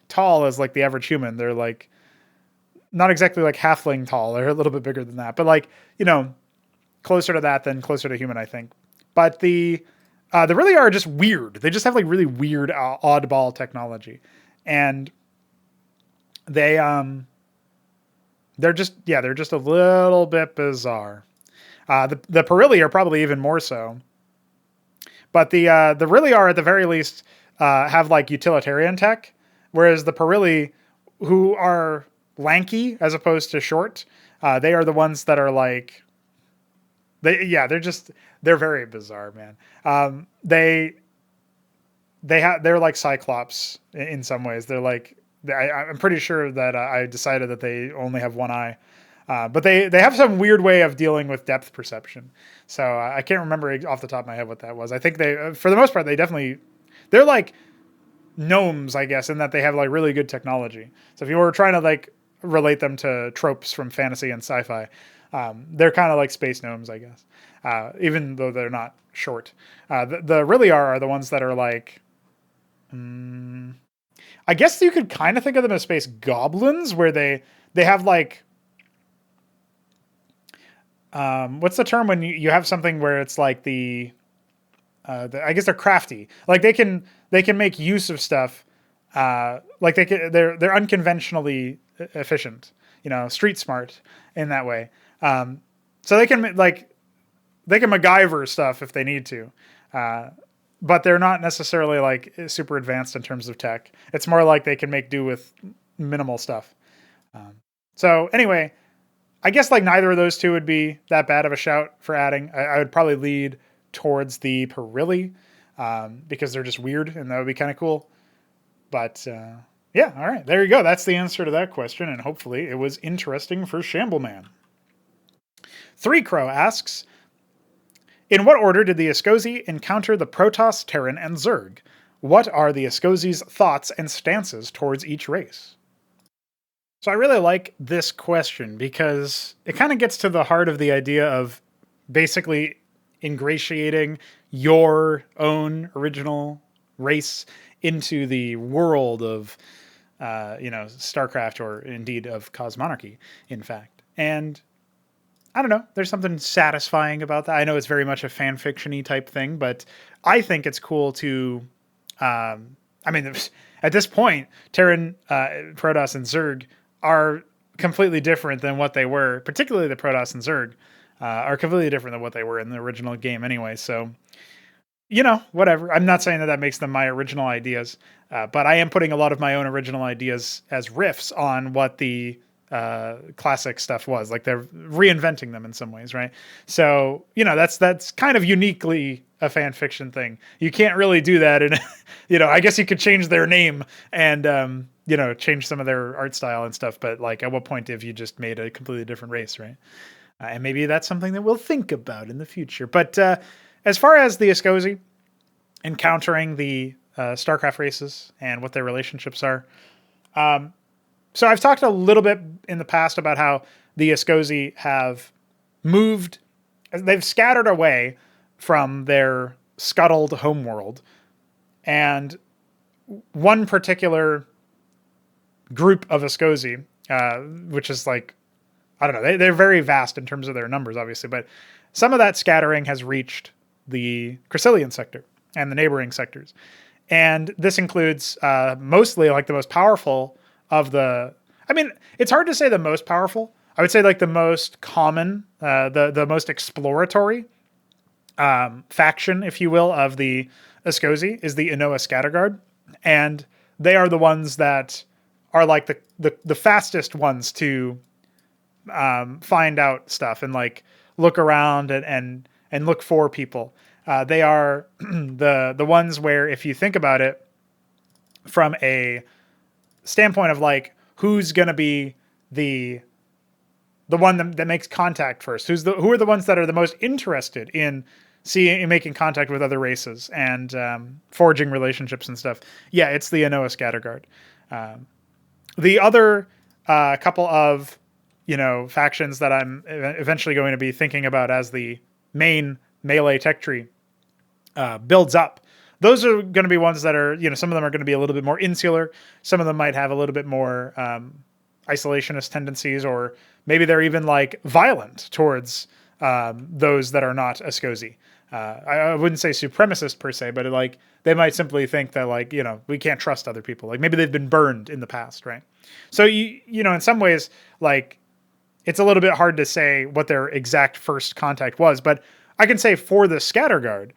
tall as like the average human. They're like not exactly like halfling tall. They're a little bit bigger than that, but like, closer to that than closer to human, I think. But the Rilliar are just weird. They just have like really weird oddball technology, and they're just a little bit bizarre. The Pr0totype are probably even more so, but the Rilliar at the very least have like utilitarian tech, whereas the Pr0totype, who are lanky as opposed to short, they are the ones that are like they're very bizarre, man. They're like Cyclops in some ways. They're like I'm pretty sure that I decided that they only have one eye, but they have some weird way of dealing with depth perception. So I can't remember off the top of my head what that was. I think they, for the most part, they're like gnomes, I guess, in that they have like really good technology. So if you were trying to like relate them to tropes from fantasy and sci-fi, they're kind of like space gnomes, I guess, even though they're not short. The Rilliar are the ones that are like, I guess you could kind of think of them as space goblins, where they have like, what's the term when you have something where it's like I guess they're crafty. Like they can make use of stuff. Like they're unconventionally efficient, street smart in that way. So they can MacGyver stuff if they need to. But they're not necessarily like super advanced in terms of tech. It's more like they can make do with minimal stuff. So anyway, I guess like neither of those two would be that bad of a shout for adding. I would probably lead towards the Pr0totype, because they're just weird and that would be kind of cool. But yeah, all right, there you go. That's the answer to that question, and hopefully it was interesting for Shambleman. 3Crow asks, in what order did the Askosi encounter the Protoss, Terran, and Zerg? What are the Askosi's thoughts and stances towards each race? So I really like this question because it kind of gets to the heart of the idea of basically ingratiating your own original race into the world of, StarCraft, or indeed of Cosmonarchy, in fact. And I don't know, there's something satisfying about that. I know it's very much a fan fiction-y type thing, but I think it's cool to I mean, at this point, Terran, Protoss, and Zerg are completely different than what they were. Particularly the Protoss and Zerg are completely different than what they were in the original game anyway. So, whatever. I'm not saying that makes them my original ideas, but I am putting a lot of my own original ideas as riffs on what the classic stuff was. Like they're reinventing them in some ways, right? So that's kind of uniquely a fan fiction thing. You can't really do that, and I guess you could change their name and change some of their art style and stuff. But like, at what point have you just made a completely different race, right? And maybe that's something that we'll think about in the future. But as far as the Askosi encountering the StarCraft races and what their relationships are. So I've talked a little bit in the past about how the Askosi have moved, they've scattered away from their scuttled homeworld. And one particular group of Askosi, which is like, I don't know, they're very vast in terms of their numbers, obviously, but some of that scattering has reached the Crescilian sector and the neighboring sectors. And this includes mostly like the most powerful of the, I mean, it's hard to say the most powerful. I would say like the most common, the most exploratory faction, if you will, of the Askosi is the Inoa Scatterguard. And they are the ones that are like the fastest ones to find out stuff and like look around and look for people. They are the ones where, if you think about it from a standpoint of like who's going to be the one that makes contact first, who are the ones that are the most interested in making contact with other races and forging relationships and stuff. Yeah, it's the Inoa Scatterguard. The other couple of factions that I'm eventually going to be thinking about as the main melee tech tree builds up. Those are going to be ones that are, some of them are going to be a little bit more insular. Some of them might have a little bit more isolationist tendencies, or maybe they're even like violent towards those that are not Askosi. I wouldn't say supremacist per se, but like they might simply think that like, we can't trust other people. Like maybe they've been burned in the past, right? So, in some ways, like it's a little bit hard to say what their exact first contact was, but I can say for the Scatterguard,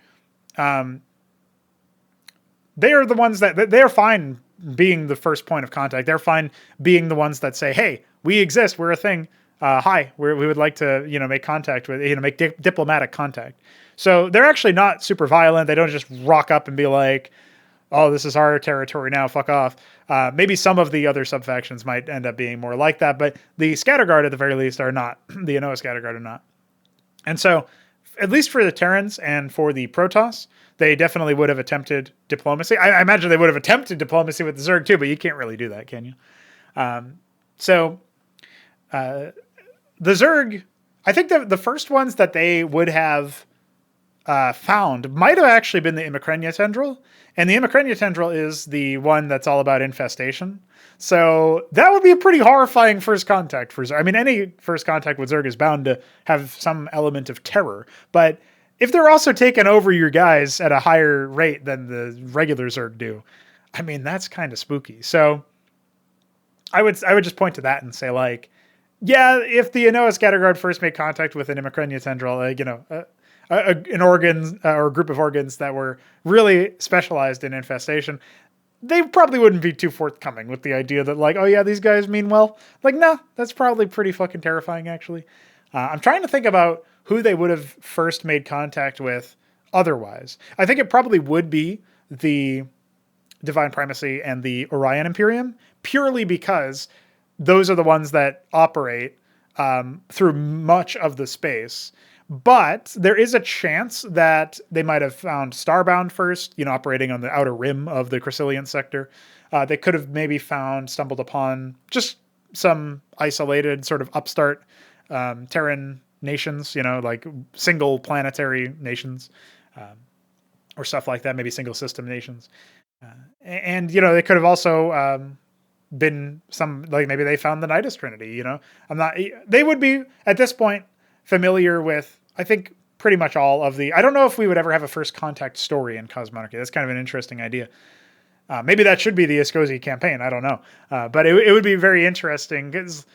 they are the ones that they're fine being the first point of contact. They're fine being the ones that say, "Hey, we exist. We're a thing. Hi, we would like to, make contact with, make diplomatic contact." So they're actually not super violent. They don't just rock up and be like, "Oh, this is our territory now. Fuck off." Maybe some of the other subfactions might end up being more like that, but the Scatterguard at the very least are not. The Inoa Scatterguard are not. And so, at least for the Terrans and for the Protoss, they definitely would have attempted diplomacy. I imagine they would have attempted diplomacy with the Zerg too, but you can't really do that, can you? So the Zerg, I think the first ones that they would have found might have actually been the Imicrenia tendril. And the Imicrenia tendril is the one that's all about infestation. So that would be a pretty horrifying first contact for Zerg. I mean, any first contact with Zerg is bound to have some element of terror. But if they're also taking over your guys at a higher rate than the regular Zerg do, I mean, that's kind of spooky. So I would just point to that and say, like, yeah, if the Inoa Scatterguard first made contact with an Imicrenia tendril, an organ or a group of organs that were really specialized in infestation, they probably wouldn't be too forthcoming with the idea that like, oh yeah, these guys mean well. Like, no, that's probably pretty fucking terrifying, actually. I'm trying to think about who they would have first made contact with otherwise. I think it probably would be the Divine Primacy and the Orion Imperium, purely because those are the ones that operate through much of the space. But there is a chance that they might have found Starbound first, operating on the outer rim of the Crescilian sector. They could have maybe stumbled upon just some isolated sort of upstart Terran nations, like single planetary nations or stuff like that, maybe single system nations. And they could have also been some, like maybe they found the Nidus Trinity, they would be at this point familiar with, I think, pretty much all of I don't know if we would ever have a first contact story in Cosmonarchy. That's kind of an interesting idea. Maybe that should be the Askosi campaign. I don't know. But it would be very interesting because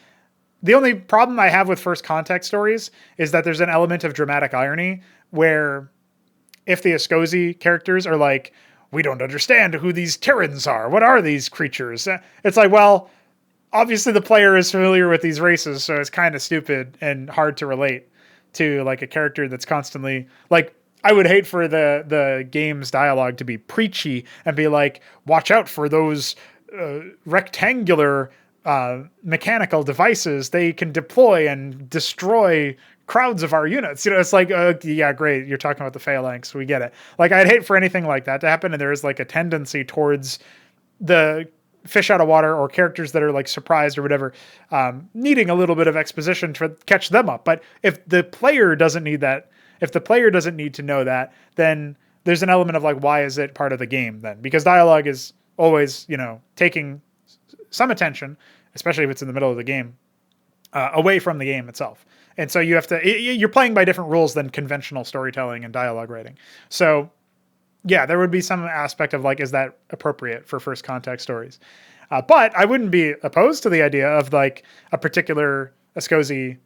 the only problem I have with first contact stories is that there's an element of dramatic irony where if the Askosi characters are like, we don't understand who these Terrans are. What are these creatures? It's like, well, obviously the player is familiar with these races, so it's kind of stupid and hard to relate to like a character that's constantly like, I would hate for the game's dialogue to be preachy and be like, watch out for those rectangular mechanical devices. They can deploy and destroy crowds of our units. It's like, yeah, great. You're talking about the phalanx. We get it. Like, I'd hate for anything like that to happen. And there is like a tendency towards the fish out of water or characters that are like surprised or whatever, needing a little bit of exposition to catch them up. But if the player doesn't need that, if the player doesn't need to know that, then there's an element of like, why is it part of the game then? Because dialogue is always, taking some attention, especially if it's in the middle of the game, away from the game itself. And so you're playing by different rules than conventional storytelling and dialogue writing. So yeah, there would be some aspect of like, is that appropriate for first contact stories? But I wouldn't be opposed to the idea of like a particular Askosi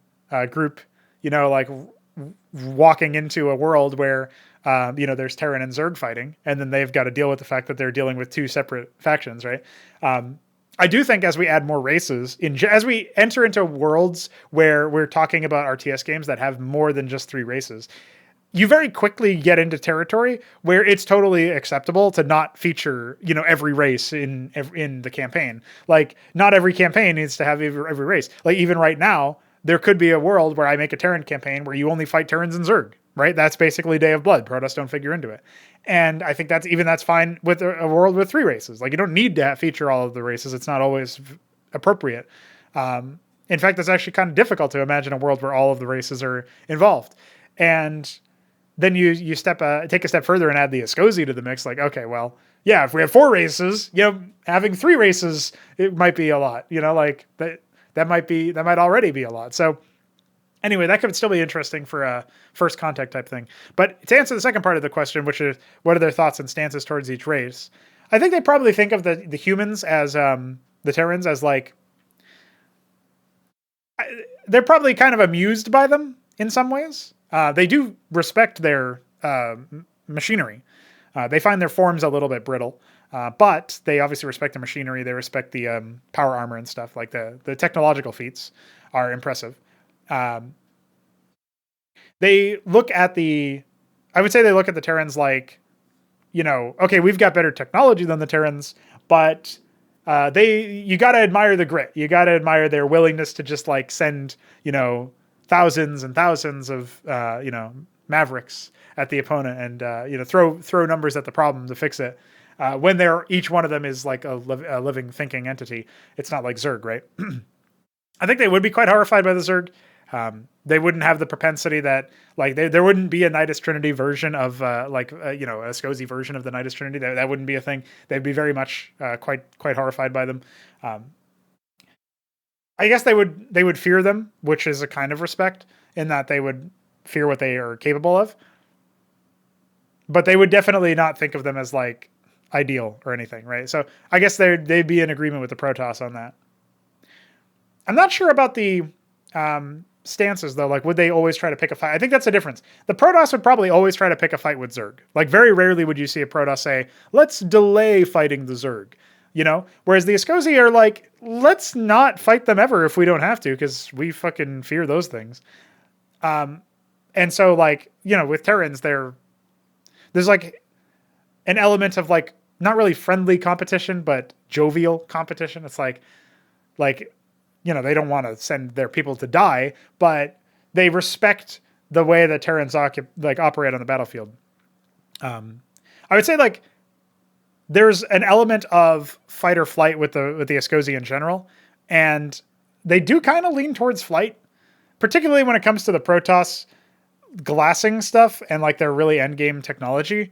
group, like walking into a world where, there's Terran and Zerg fighting, and then they've got to deal with the fact that they're dealing with two separate factions, right? I do think as we add more races, as we enter into worlds where we're talking about RTS games that have more than just 3 races, you very quickly get into territory where it's totally acceptable to not feature, every race in the campaign. Like, not every campaign needs to have every race. Like, even right now, there could be a world where I make a Terran campaign where you only fight Terrans and Zerg, right? That's basically Day of Blood. Protoss don't figure into it. And I think that's fine with a world with 3 races. Like, you don't need to feature all of the races. It's not always appropriate. In fact, it's actually kind of difficult to imagine a world where all of the races are involved. And then you take a step further and add the Askosi to the mix. Like, okay, well, yeah, if we have 4 races, having 3 races, it might be a lot. Like that might already be a lot. So anyway, that could still be interesting for a first contact type thing. But to answer the second part of the question, which is what are their thoughts and stances towards each race, I think they probably think of the humans as the Terrans as like, they're probably kind of amused by them in some ways. They do respect their machinery. They find their forms a little bit brittle, but they obviously respect the machinery. They respect the power armor and stuff. Like the technological feats are impressive. They look at the Terrans like, okay, we've got better technology than the Terrans, but you got to admire the grit. You got to admire their willingness to just like send, thousands and thousands of, mavericks at the opponent and, throw numbers at the problem to fix it. When each one of them is like a living thinking entity. It's not like Zerg, right? I think they would be quite horrified by the Zerg. They wouldn't have the propensity that like there wouldn't be a Nidus Trinity version of a Askosi version of the Nidus Trinity. That wouldn't be a thing. They'd be very much quite horrified by them. I guess they would fear them, which is a kind of respect in that they would fear what they are capable of. But they would definitely not think of them as like ideal or anything, right? So I guess they'd be in agreement with the Protoss on that. I'm not sure about the stances though. Like, would they always try to pick a fight? I think that's a difference. The Protoss would probably always try to pick a fight with Zerg. Like, very rarely would you see a Protoss say, let's delay fighting the Zerg, whereas the Askosi are like, let's not fight them ever if we don't have to, because we fucking fear those things. And so like, with Terrans, there's like an element of like, not really friendly competition, but jovial competition. It's like, they don't want to send their people to die, but they respect the way that Terrans operate on the battlefield. I would say like there's an element of fight or flight with the Askosi in general, and they do kind of lean towards flight, particularly when it comes to the Protoss glassing stuff and like their really endgame technology.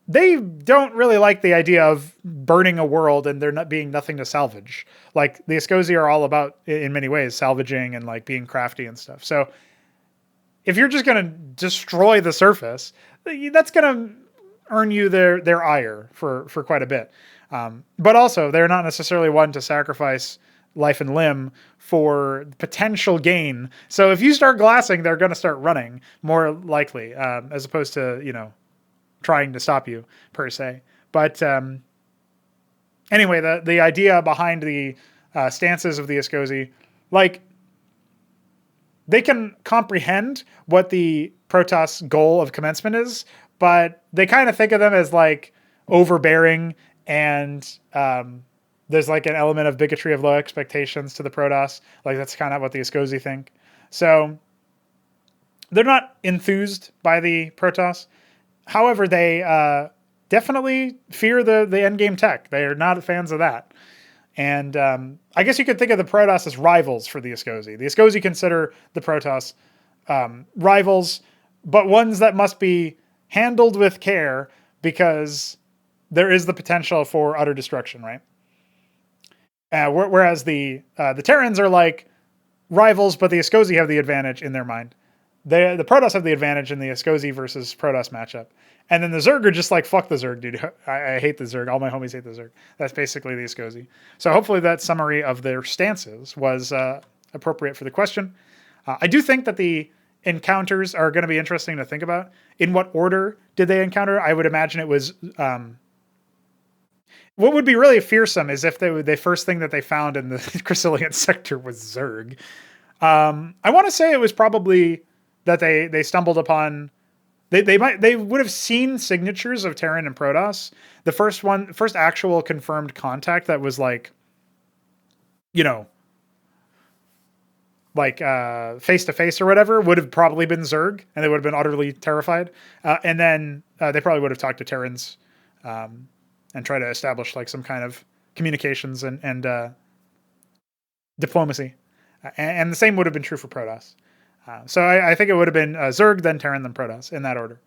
They don't really like the idea of burning a world and there not being nothing to salvage. Like, the Askosi are all about, in many ways, salvaging and like being crafty and stuff. So if you're just going to destroy the surface, that's going to earn you their ire for quite a bit. But also, they're not necessarily one to sacrifice life and limb for potential gain. So if you start glassing, they're going to start running more likely, as opposed to, trying to stop you per se. But anyway, the idea behind the stances of the Askosi, like, they can comprehend what the Protoss goal of commencement is, but they kind of think of them as like overbearing, and there's like an element of bigotry of low expectations to the Protoss. Like, that's kind of what the Askosi think. So they're not enthused by the Protoss. However, they definitely fear the endgame tech. They are not fans of that. And I guess you could think of the Protoss as rivals for the Askosi. The Askosi consider the Protoss rivals, but ones that must be handled with care because there is the potential for utter destruction, right? Whereas the Terrans are like rivals, but the Askosi have the advantage in their mind. The Protoss have the advantage in the Askosi versus Protoss matchup. And then the Zerg are just like, fuck the Zerg, dude. I hate the Zerg. All my homies hate the Zerg. That's basically the Askosi. So hopefully that summary of their stances was appropriate for the question. I do think that the encounters are going to be interesting to think about. In what order did they encounter? I would imagine it was... what would be really fearsome is if the first thing that they found in the Chrysilian sector was Zerg. I want to say it was probably that they stumbled upon... They would have seen signatures of Terran and Protoss. The first actual confirmed contact that was like, face to face or whatever would have probably been Zerg, and they would have been utterly terrified. And then they probably would have talked to Terrans and try to establish like some kind of communications and diplomacy. And the same would have been true for Protoss. So I think it would have been Zerg, then Terran, then Protoss, in that order.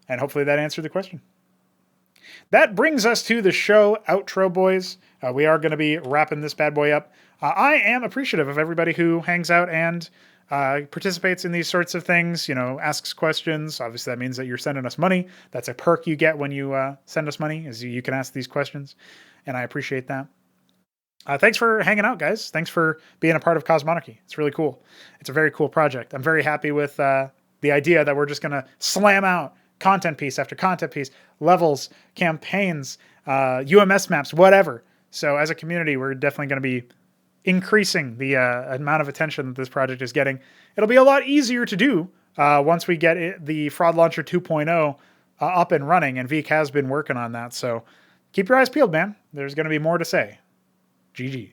And hopefully that answered the question. That brings us to the show outro, boys. We are going to be wrapping this bad boy up. I am appreciative of everybody who hangs out and participates in these sorts of things, asks questions. Obviously, that means that you're sending us money. That's a perk you get when you send us money, is you can ask these questions. And I appreciate that. Thanks for hanging out, guys. Thanks for being a part of Cosmonarchy. It's really cool. It's a very cool project. I'm very happy with the idea that we're just going to slam out content piece after content piece, levels, campaigns, UMS maps, whatever. So as a community, we're definitely going to be increasing the amount of attention that this project is getting. It'll be a lot easier to do once we get the Fraud Launcher 2.0 up and running, and Veek has been working on that. So keep your eyes peeled, man. There's going to be more to say. GG.